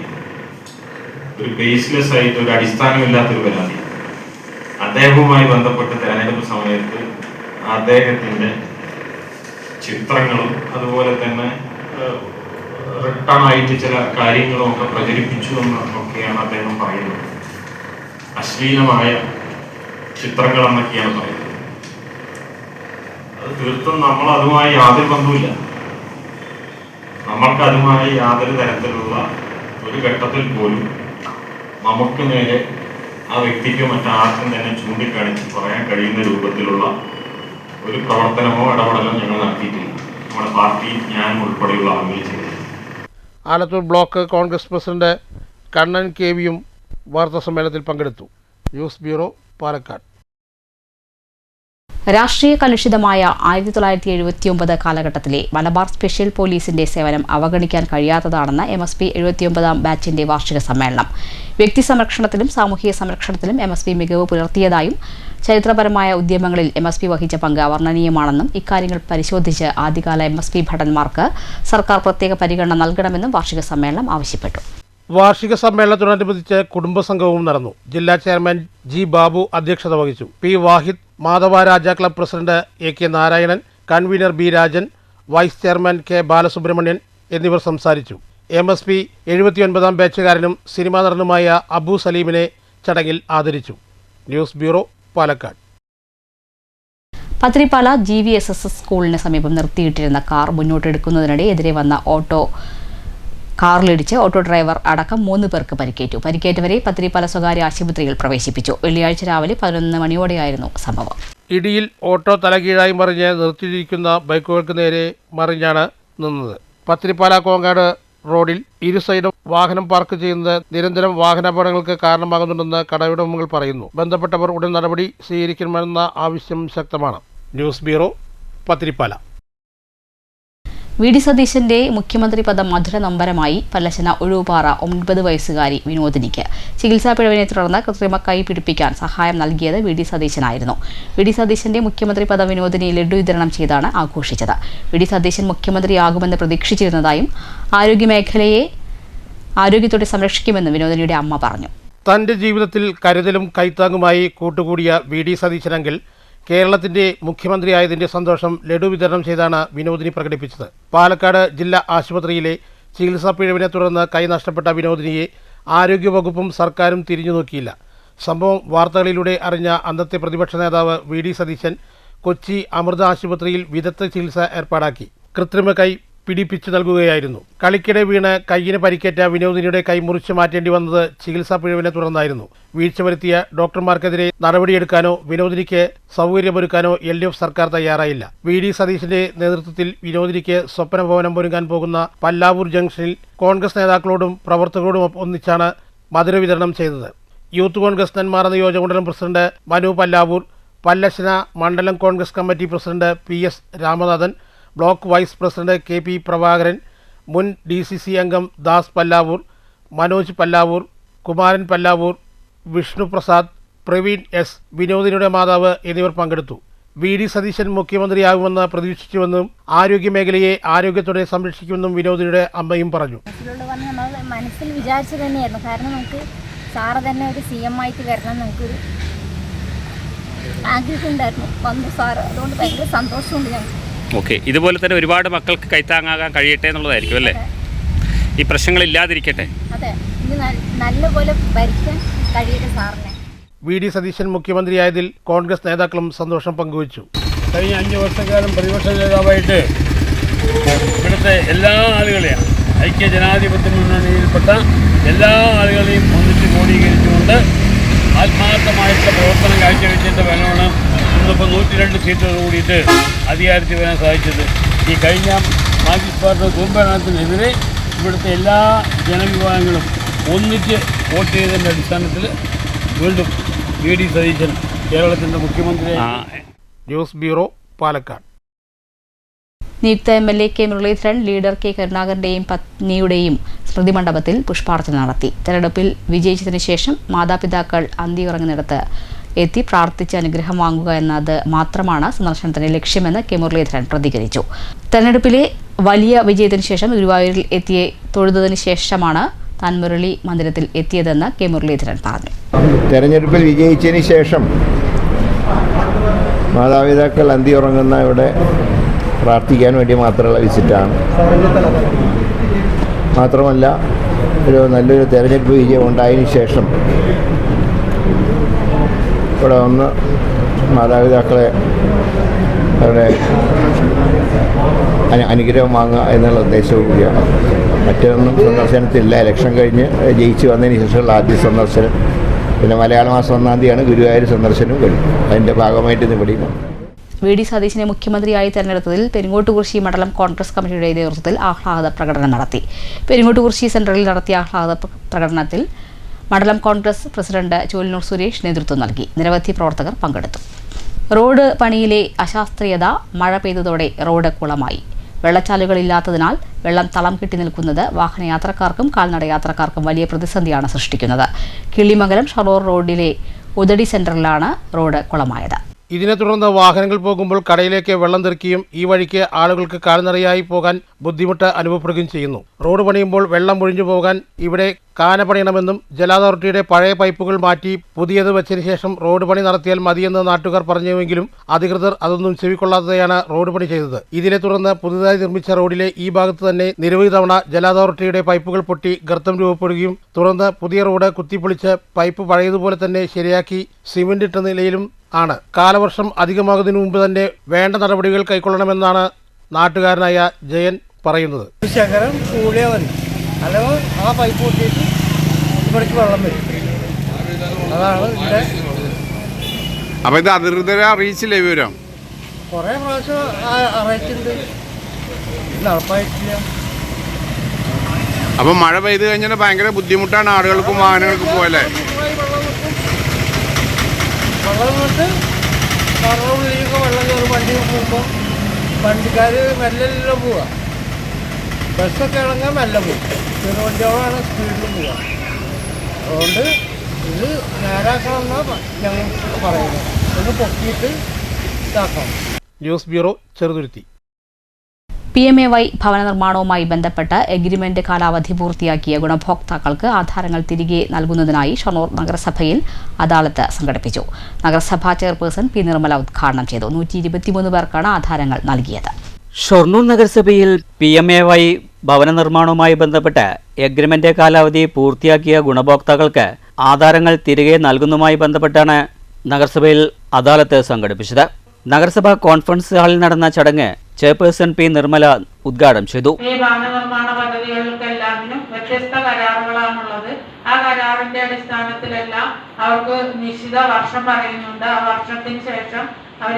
ഒരു ബേസ്ലെസ് ആയിട്ട് ഒരു അടിസ്ഥാനമില്ലാത്തൊരു പരാതി. അദ്ദേഹവുമായി ബന്ധപ്പെട്ട് തെരഞ്ഞെടുപ്പ് സമയത്ത് അദ്ദേഹത്തിന്റെ ചിത്രങ്ങളും അതുപോലെ തന്നെ റിട്ടേൺ ആയിട്ട് ചില കാര്യങ്ങളും ഒക്കെ പ്രചരിപ്പിച്ചു എന്നൊക്കെയാണ് അദ്ദേഹം പറയുന്നത്. അശ്ലീലമായ ചിത്രങ്ങൾ എന്നൊക്കെയാണ് പറയുന്നത്. അത് തീർത്തും നമ്മൾ അതുമായി യാതൊരു ബന്ധവുമില്ല. നമ്മൾക്ക് അതുമായി യാതൊരു തരത്തിലുള്ള ഒരു ഘട്ടത്തിൽ പോലും നമുക്ക് നേരെ ആ വ്യക്തിക്ക് മറ്റാർക്കും തന്നെ ചൂണ്ടിക്കാണിച്ച് പറയാൻ കഴിയുന്ന രൂപത്തിലുള്ള ഒരു പ്രവർത്തനമോ ഇടപെടലോ ഞങ്ങൾ നടത്തിയിട്ടില്ല. നമ്മുടെ പാർട്ടി ഞാനും ഉൾപ്പെടെയുള്ള ആളുകൾ ചെയ്തില്ല. ആലത്തൂർ ബ്ലോക്ക് കോൺഗ്രസ് പ്രസിഡന്റ് കണ്ണൻ KVയും വാർത്താസമ്മേളനത്തിൽ പങ്കെടുത്തു. News bureau, Palakkad. രാഷ്ട്രീയ കലുഷിതമായ 1979 കാലഘട്ടത്തിലെ മലബാർ സ്പെഷ്യൽ പോലീസിന്റെ സേവനം അവഗണിക്കാൻ കഴിയാത്തതാണെന്ന് MSP 79 ബാച്ചിന്റെ വാർഷിക സമ്മേളനം. വ്യക്തി സംരക്ഷണത്തിലും സാമൂഹിക സംരക്ഷണത്തിലും MSP മികവ് പുലർത്തിയതായും ചരിത്രപരമായ ഉദ്യമങ്ങളിൽ MSP വഹിച്ച പങ്ക് അവർണ്ണനീയമാണെന്നും ഇക്കാര്യങ്ങൾ പരിശോധിച്ച് ആദ്യകാല MSP ഭടന്മാർക്ക് സർക്കാർ പ്രത്യേക പരിഗണന നൽകണമെന്നും വാർഷിക സമ്മേളനം ആവശ്യപ്പെട്ടു. വാർഷിക സമ്മേളനത്തോടനുബന്ധിച്ച് കുടുംബസംഗമവും നടന്നു. ജില്ലാ ചെയർമാൻ G. ബാബു അധ്യക്ഷത വഹിച്ചു. P. Wahid, Madhava Raja club president AK Narayanan, convener B. Rajan, vice chairman K. Balasubramanian എന്നിവർ സംസാരിച്ചു. MSP 79 ബാച്ചുകാരനും സിനിമാ നടനുമായ അബു സലീമിനെ ചടങ്ങിൽ ആദരിച്ചു. News bureau, Palakkad. Pathirippala GVSS സ്കൂളിന് സമീപം നിർത്തിയിട്ടിരുന്ന കാർ മുന്നോട്ടെടുക്കുന്നതിനിടെ എതിരെ വന്ന കാറിലിടിച്ച് ഓട്ടോ ഡ്രൈവർ അടക്കം 3 പേർക്ക് പരിക്കേറ്റു. പരിക്കേറ്റവരെ പത്തിരിപ്പാല സ്വകാര്യ ആശുപത്രിയിൽ പ്രവേശിപ്പിച്ചു. വെള്ളിയാഴ്ച രാവിലെ 11 മണിയോടെയായിരുന്നു സംഭവം. ഇടിയിൽ ഓട്ടോ തലകീഴായി മറിഞ്ഞ് നിർത്തിയിരിക്കുന്ന ബൈക്കുകൾക്ക് നേരെ മറിഞ്ഞാണ് നിന്നത്. പത്തിരിപ്പാല കോങ്ങാട് റോഡിൽ ഇരു സൈഡും വാഹനം പാർക്ക് ചെയ്യുന്നത് നിരന്തരം വാഹനാപകടങ്ങൾക്ക് കാരണമാകുന്നുണ്ടെന്ന് കടയുടമകൾ പറയുന്നു. ബന്ധപ്പെട്ടവർ ഉടൻ നടപടി സ്വീകരിക്കണമെന്ന ആവശ്യം ശക്തമാണ്. News bureau, Pathiripala. VD സതീശന്റെ മുഖ്യമന്ത്രി പദം മധുര നൊമ്പരമായി. പല്ലശ്ശന ഒഴുപാറ 9 വയസ്സുകാരി വിനോദിനിക്ക് ചികിത്സാ പിഴവിനെ തുടർന്ന് കൃത്രിമ കൈ പിടിപ്പിക്കാൻ സഹായം നൽകിയത് VD സതീശനായിരുന്നു. VD സതീശന്റെ മുഖ്യമന്ത്രി പദം വിനോദിനി ലഡ്ഡു വിതരണം ചെയ്താണ് ആഘോഷിച്ചത്. VD സതീശൻ മുഖ്യമന്ത്രിയാകുമെന്ന് പ്രതീക്ഷിച്ചിരുന്നതായും ആരോഗ്യമേഖലയെ ആരോഗ്യത്തോടെ സംരക്ഷിക്കുമെന്നും വിനോദിനിയുടെ അമ്മ പറഞ്ഞു. തന്റെ ജീവിതത്തിൽ കരുതലും കൈത്താങ്ങുമായി കൂട്ടുകൂടിയ VD സതീശനെങ്കിൽ കേരളത്തിന്റെ മുഖ്യമന്ത്രിയായതിന്റെ സന്തോഷം ലഡു വിതരണം ചെയ്താണ് വിനോദിനി പ്രകടിപ്പിച്ചത്. പാലക്കാട് ജില്ലാ ആശുപത്രിയിലെ ചികിത്സാ പിഴവിനെ തുടർന്ന് കൈ നഷ്ടപ്പെട്ട വിനോദിനിയെ ആരോഗ്യവകുപ്പും സർക്കാരും തിരിഞ്ഞു നോക്കിയില്ല. സംഭവം വാർത്തകളിലൂടെ അറിഞ്ഞ അന്നത്തെ പ്രതിപക്ഷ നേതാവ് VD സതീശൻ കൊച്ചി അമൃത ആശുപത്രിയിൽ വിദഗ്ധ ചികിത്സ ഏർപ്പാടാക്കി കൃത്രിമ കൈ പിടിപ്പിച്ചു നൽകുകയായിരുന്നു. കളിക്കിടെ വീണ് കൈയിന് പരിക്കേറ്റ വിനോദിനിയുടെ കൈ മുറിച്ചു മാറ്റേണ്ടി വന്നത് ചികിത്സാ പിഴവിനെ തുടർന്നായിരുന്നു. വീഴ്ച വരുത്തിയ ഡോക്ടർമാർക്കെതിരെ നടപടിയെടുക്കാനോ വിനോദിനിക്ക് സൗകര്യമൊരുക്കാനോ LDF സർക്കാർ തയ്യാറായില്ല. VD സതീശന്റെ നേതൃത്വത്തിൽ വിനോദിനിക്ക് സ്വപ്നഭവനം ഒരുങ്ങാൻ പോകുന്ന പല്ലാവൂർ ജംഗ്ഷനിൽ കോൺഗ്രസ് നേതാക്കളോടും പ്രവർത്തകരോടും ഒന്നിച്ചാണ് മധുര വിതരണം ചെയ്തത്. യൂത്ത് കോൺഗ്രസ് നെന്മാറ നിയോജകമണ്ഡലം പ്രസിഡന്റ് മനു പല്ലാവൂർ, പല്ലശ്ശന മണ്ഡലം Congress committee president PS Ramanathan, block vice president KP Prabhakaran, മുൻ DCC അംഗം ദാസ് പല്ലാവൂർ, മനോജ് പല്ലാവൂർ, കുമാരൻ പല്ലാവൂർ, വിഷ്ണു പ്രസാദ്, പ്രവീൺ S, വിനോദിനിയുടെ മാതാവ് എന്നിവർ പങ്കെടുത്തു. VD സതീശൻ മുഖ്യമന്ത്രിയാകുമെന്ന് പ്രതീക്ഷിച്ചുവെന്നും ആരോഗ്യമേഖലയെ ആരോഗ്യത്തോടെ സംരക്ഷിക്കുമെന്നും വിനോദിനിയുടെ അമ്മയും പറഞ്ഞു. മനസ്സിൽ വിചാരിച്ചു തന്നെയായിരുന്നു. കാരണം നമുക്ക് സാറ് തന്നെ ഒരു CM ആയിട്ട് വരണം നമുക്കൊരു ആഗ്രഹം ഉണ്ടായിരുന്നു. വന്നു സാറ്, അതുകൊണ്ട് ഭയങ്കര സന്തോഷമുണ്ട് ഞങ്ങൾക്ക്. ഓക്കെ, ഇതുപോലെ തന്നെ ഒരുപാട് മക്കൾക്ക് കൈത്താങ്ങാകാൻ കഴിയട്ടെ എന്നുള്ളതായിരിക്കും അല്ലേ? ഈ പ്രശ്നങ്ങളില്ലാതിരിക്കട്ടെ. അതെ, ഇനി നല്ലപോലെ ഭരിക്കാൻ കഴിയട്ടെ സാറിനെ. VD സതീശൻ മുഖ്യമന്ത്രിയായതിൽ കോൺഗ്രസ് നേതാക്കളും സന്തോഷം പങ്കുവച്ചു. കഴിഞ്ഞ 5 വർഷക്കാലം പ്രതിപക്ഷ നേതാവായിട്ട് ഇവിടുത്തെ എല്ലാ ആളുകളെയും ഐക്യ ജനാധിപത്യ മുന്നണിയിൽപ്പെട്ട എല്ലാ ആളുകളെയും ഒന്നിച്ച് ക്രോഡീകരിച്ചുകൊണ്ട് ആത്മാർത്ഥമായിട്ടുള്ള പ്രവർത്തനം കാഴ്ചവെച്ചതിൻ്റെ ഫലമാണ് ഇന്നിപ്പോൾ 102 സീറ്റുകൾ കൂടിയിട്ട് അധികാരത്തിൽ വരാൻ സാധിച്ചത്. ഈ കഴിഞ്ഞ മാർക്സിസ്റ്റ് പാർട്ടി കൂമ്പനാഥത്തിനെതിരെ ഇവിടുത്തെ എല്ലാ ജനവിഭാഗങ്ങളും ഒന്നിച്ച് വോട്ട് ചെയ്തതിൻ്റെ അടിസ്ഥാനത്തിൽ വീണ്ടും വി ഡി സതീശൻ കേരളത്തിൻ്റെ മുഖ്യമന്ത്രി. News bureau, Palakkad. നിയുക്ത MLA K Muraleedharan leader K കരുണാകരന്റെയും പത്നിയുടെയും സ്മൃതി മണ്ഡപത്തിൽ പുഷ്പാർച്ചന നടത്തി. തെരഞ്ഞെടുപ്പിൽ വിജയിച്ചതിനു ശേഷം മാതാപിതാക്കൾ അന്തിയുറങ്ങുന്നിടത്ത് എത്തി പ്രാർത്ഥിച്ച് അനുഗ്രഹം വാങ്ങുക എന്നത് മാത്രമാണ് സന്ദർശനത്തിന്റെ ലക്ഷ്യമെന്ന് കെ മുരളീധരൻ പ്രതികരിച്ചു. തെരഞ്ഞെടുപ്പിലെ വലിയ വിജയത്തിനു ശേഷം ഗുരുവായൂരിൽ എത്തി തൊഴുതതിനു ശേഷമാണ് താൻ മുരളി മന്ദിരത്തിൽ എത്തിയതെന്ന് കെ മുരളീധരൻ പറഞ്ഞു. തെരഞ്ഞെടുപ്പിൽ വിജയിച്ചതിന് ശേഷം മാതാപിതാക്കൾ അന്തിയുറങ്ങുന്ന ഇവിടെ പ്രാർത്ഥിക്കാൻ വേണ്ടി മാത്രമുള്ള വിസിറ്റാണ്. മാത്രമല്ല ഒരു നല്ലൊരു തെരഞ്ഞെടുപ്പ് വിജയം ഉണ്ടായതിനു ശേഷം ഇവിടെ വന്ന് മാതാപിതാക്കളെ അവരുടെ അനുഗ്രഹം വാങ്ങുക എന്നുള്ള ഉദ്ദേശവും കൂടിയാണ്. മറ്റൊന്നും സന്ദർശനത്തില്ല. ഇലക്ഷൻ കഴിഞ്ഞ് ജയിച്ച് വന്നതിന് ശേഷമുള്ള ആദ്യ സന്ദർശനം. പിന്നെ മലയാള മാസം 1-ാം തീയതിയാണ് ഗുരുവായൂർ സന്ദർശനവും കഴിഞ്ഞു. അതിൻ്റെ ഭാഗമായിട്ട് ഇന്ന് ഇവിടെയും വി ഡി സതീശനെ മുഖ്യമന്ത്രിയായി തെരഞ്ഞെടുത്തതിൽ പെരിങ്ങോട്ടുകുറിശി മണ്ഡലം കോൺഗ്രസ് കമ്മിറ്റിയുടെ നേതൃത്വത്തിൽ ആഹ്ലാദ പ്രകടനം നടത്തി. പെരിങ്ങോട്ടുകുറിശി സെന്ററിൽ നടത്തിയ ആഹ്ലാദ പ്രകടനത്തിൽ മണ്ഡലം കോൺഗ്രസ് പ്രസിഡന്റ് ചൂലന്നൂർ സുരേഷ് നേതൃത്വം നൽകി. നിരവധി പ്രവർത്തകർ പങ്കെടുത്തു. റോഡ് പണിയിലെ അശാസ്ത്രീയത മഴ പെയ്തതോടെ റോഡ് കുളമായി. വെള്ളച്ചാലുകളില്ലാത്തതിനാൽ വെള്ളം തളം കെട്ടി നിൽക്കുന്നത് വാഹനയാത്രക്കാർക്കും കാൽനട യാത്രക്കാർക്കും വലിയ പ്രതിസന്ധിയാണ് സൃഷ്ടിക്കുന്നത്. കിള്ളിമംഗലം ഷൊർണൂർ റോഡിലെ ഉദടി സെന്ററിലാണ് റോഡ് കുളമായത്. ഇതിനെ തുടർന്ന് വാഹനങ്ങൾ പോകുമ്പോൾ കടയിലേക്ക് വെള്ളം തെറിക്കുകയും ഈ വഴിക്ക് ആളുകൾക്ക് കാൽനടയായി പോകാൻ ബുദ്ധിമുട്ട് അനുഭവപ്പെടുകയും ചെയ്യുന്നു. റോഡ് പണിയുമ്പോൾ വെള്ളം ഒഴിഞ്ഞു പോകാൻ ഇവിടെ കാന പണിയണമെന്നും ജല അതോറിറ്റിയുടെ പഴയ പൈപ്പുകൾ മാറ്റി പുതിയത് വെച്ചതിന് ശേഷം റോഡ് പണി നടത്തിയാൽ മതിയെന്ന് നാട്ടുകാർ പറഞ്ഞുവെങ്കിലും അധികൃതർ അതൊന്നും ചെവിക്കൊള്ളാതെയാണ് റോഡ് പണി ചെയ്തത്. ഇതിനെ തുടർന്ന് പുതുതായി നിർമ്മിച്ച റോഡിലെ ഈ ഭാഗത്ത് തന്നെ നിരവധി തവണ ജല അതോറിറ്റിയുടെ പൈപ്പുകൾ പൊട്ടി ഗർത്തം രൂപപ്പെടുകയും തുടർന്ന് പുതിയ റോഡ് കുത്തിപ്പൊളിച്ച് പൈപ്പ് പഴയതുപോലെ തന്നെ ശരിയാക്കി സിമന്റ് ഇട്ട നിലയിലും ആണ്. കാലവർഷം അധികമാകുന്നതിന് മുമ്പ് തന്നെ വേണ്ട നടപടികൾ കൈക്കൊള്ളണമെന്നാണ് നാട്ടുകാരനായ ജയൻ പറയുന്നത്. ശകരം കൂടിയാൽ മതി, അല്ലെങ്കിൽ ആ പൈപ്പ് പൊട്ടിയിട്ട് ഇവിടേക്ക് വെള്ളം വരും. അതാണ് ഇതിൻ്റെ. അപ്പോൾ ഇത് അധികൃതരെ അറിയിച്ചില്ലേ വിവരം? കുറേ പ്രാവശ്യം അറിയിച്ചിട്ടുണ്ട്, നടപ്പായിട്ടില്ല. അപ്പോൾ മഴ പെയ്ത് കഴിഞ്ഞാൽ ഭയങ്കര ബുദ്ധിമുട്ടാണ് ആളുകൾക്കും വാഹനങ്ങൾക്കും പോകല്ലേ? വെള്ളം കൊണ്ട് ഉള്ളിലേക്ക് വെള്ളം കയറി വണ്ടി പോകുമ്പോൾ വണ്ടിക്കാർ മെല്ലെല്ലാം പോവുക. ബസ്സൊക്കെ ആണെങ്കിൽ മെല്ലെ പോകും, ചെറുവണ്ടിയോടാണ് സ്പീഡിൽ പോവുക. അതുകൊണ്ട് ഇത് നേരാക്കണമെന്നാണ് ഞങ്ങൾ പറയുന്നത്. ഒന്ന് പൊക്കിയിട്ട് ഇതാക്കണം. News bureau, Cheruthuruthy. PMAY ഭവന നിർമ്മാണവുമായി ബന്ധപ്പെട്ട് എഗ്രിമെന്റ് കാലാവധി പൂർത്തിയാക്കിയ ഗുണഭോക്താക്കൾക്ക് ആധാരങ്ങൾ തിരികെ നൽകുന്നതിനായി ഷൊർണൂർ നഗരസഭയിൽ അദാലത്ത് സംഘടിപ്പിച്ചു. നഗരസഭാ ചെയർപേഴ്സൺ പി നിർമ്മല ഉദ്ഘാടനം ചെയ്തു. 123 പേർക്കാണ് ആധാരങ്ങൾ നൽകിയത്. ഷൊർണൂർ നഗരസഭയിൽ PMAY ഭവന നിർമ്മാണവുമായി ബന്ധപ്പെട്ട് എഗ്രിമെന്റ് കാലാവധി പൂർത്തിയാക്കിയ ഗുണഭോക്താക്കൾക്ക് ആധാരങ്ങൾ തിരികെ നൽകുന്നതുമായി ബന്ധപ്പെട്ടാണ് നഗരസഭയിൽ അദാലത്ത് സംഘടിപ്പിച്ചത്. നഗരസഭാ കോൺഫറൻസ് ഹാളിൽ നടന്ന ചടങ്ങ് ചെയർപേഴ്സൺ പി നിർമ്മല ഉദ്ഘാടനം ചെയ്തു. ഈ ഭവന നിർമ്മാണ പദ്ധതികൾക്ക് എല്ലാത്തിനും വ്യത്യസ്ത കരാറുകളാണുള്ളത്. ആ കരാറിന്റെ അടിസ്ഥാനത്തിലെല്ലാം അവർക്ക് നിശ്ചിത വർഷം പറയുന്നുണ്ട്. ആ വർഷത്തിന് ശേഷം അവർ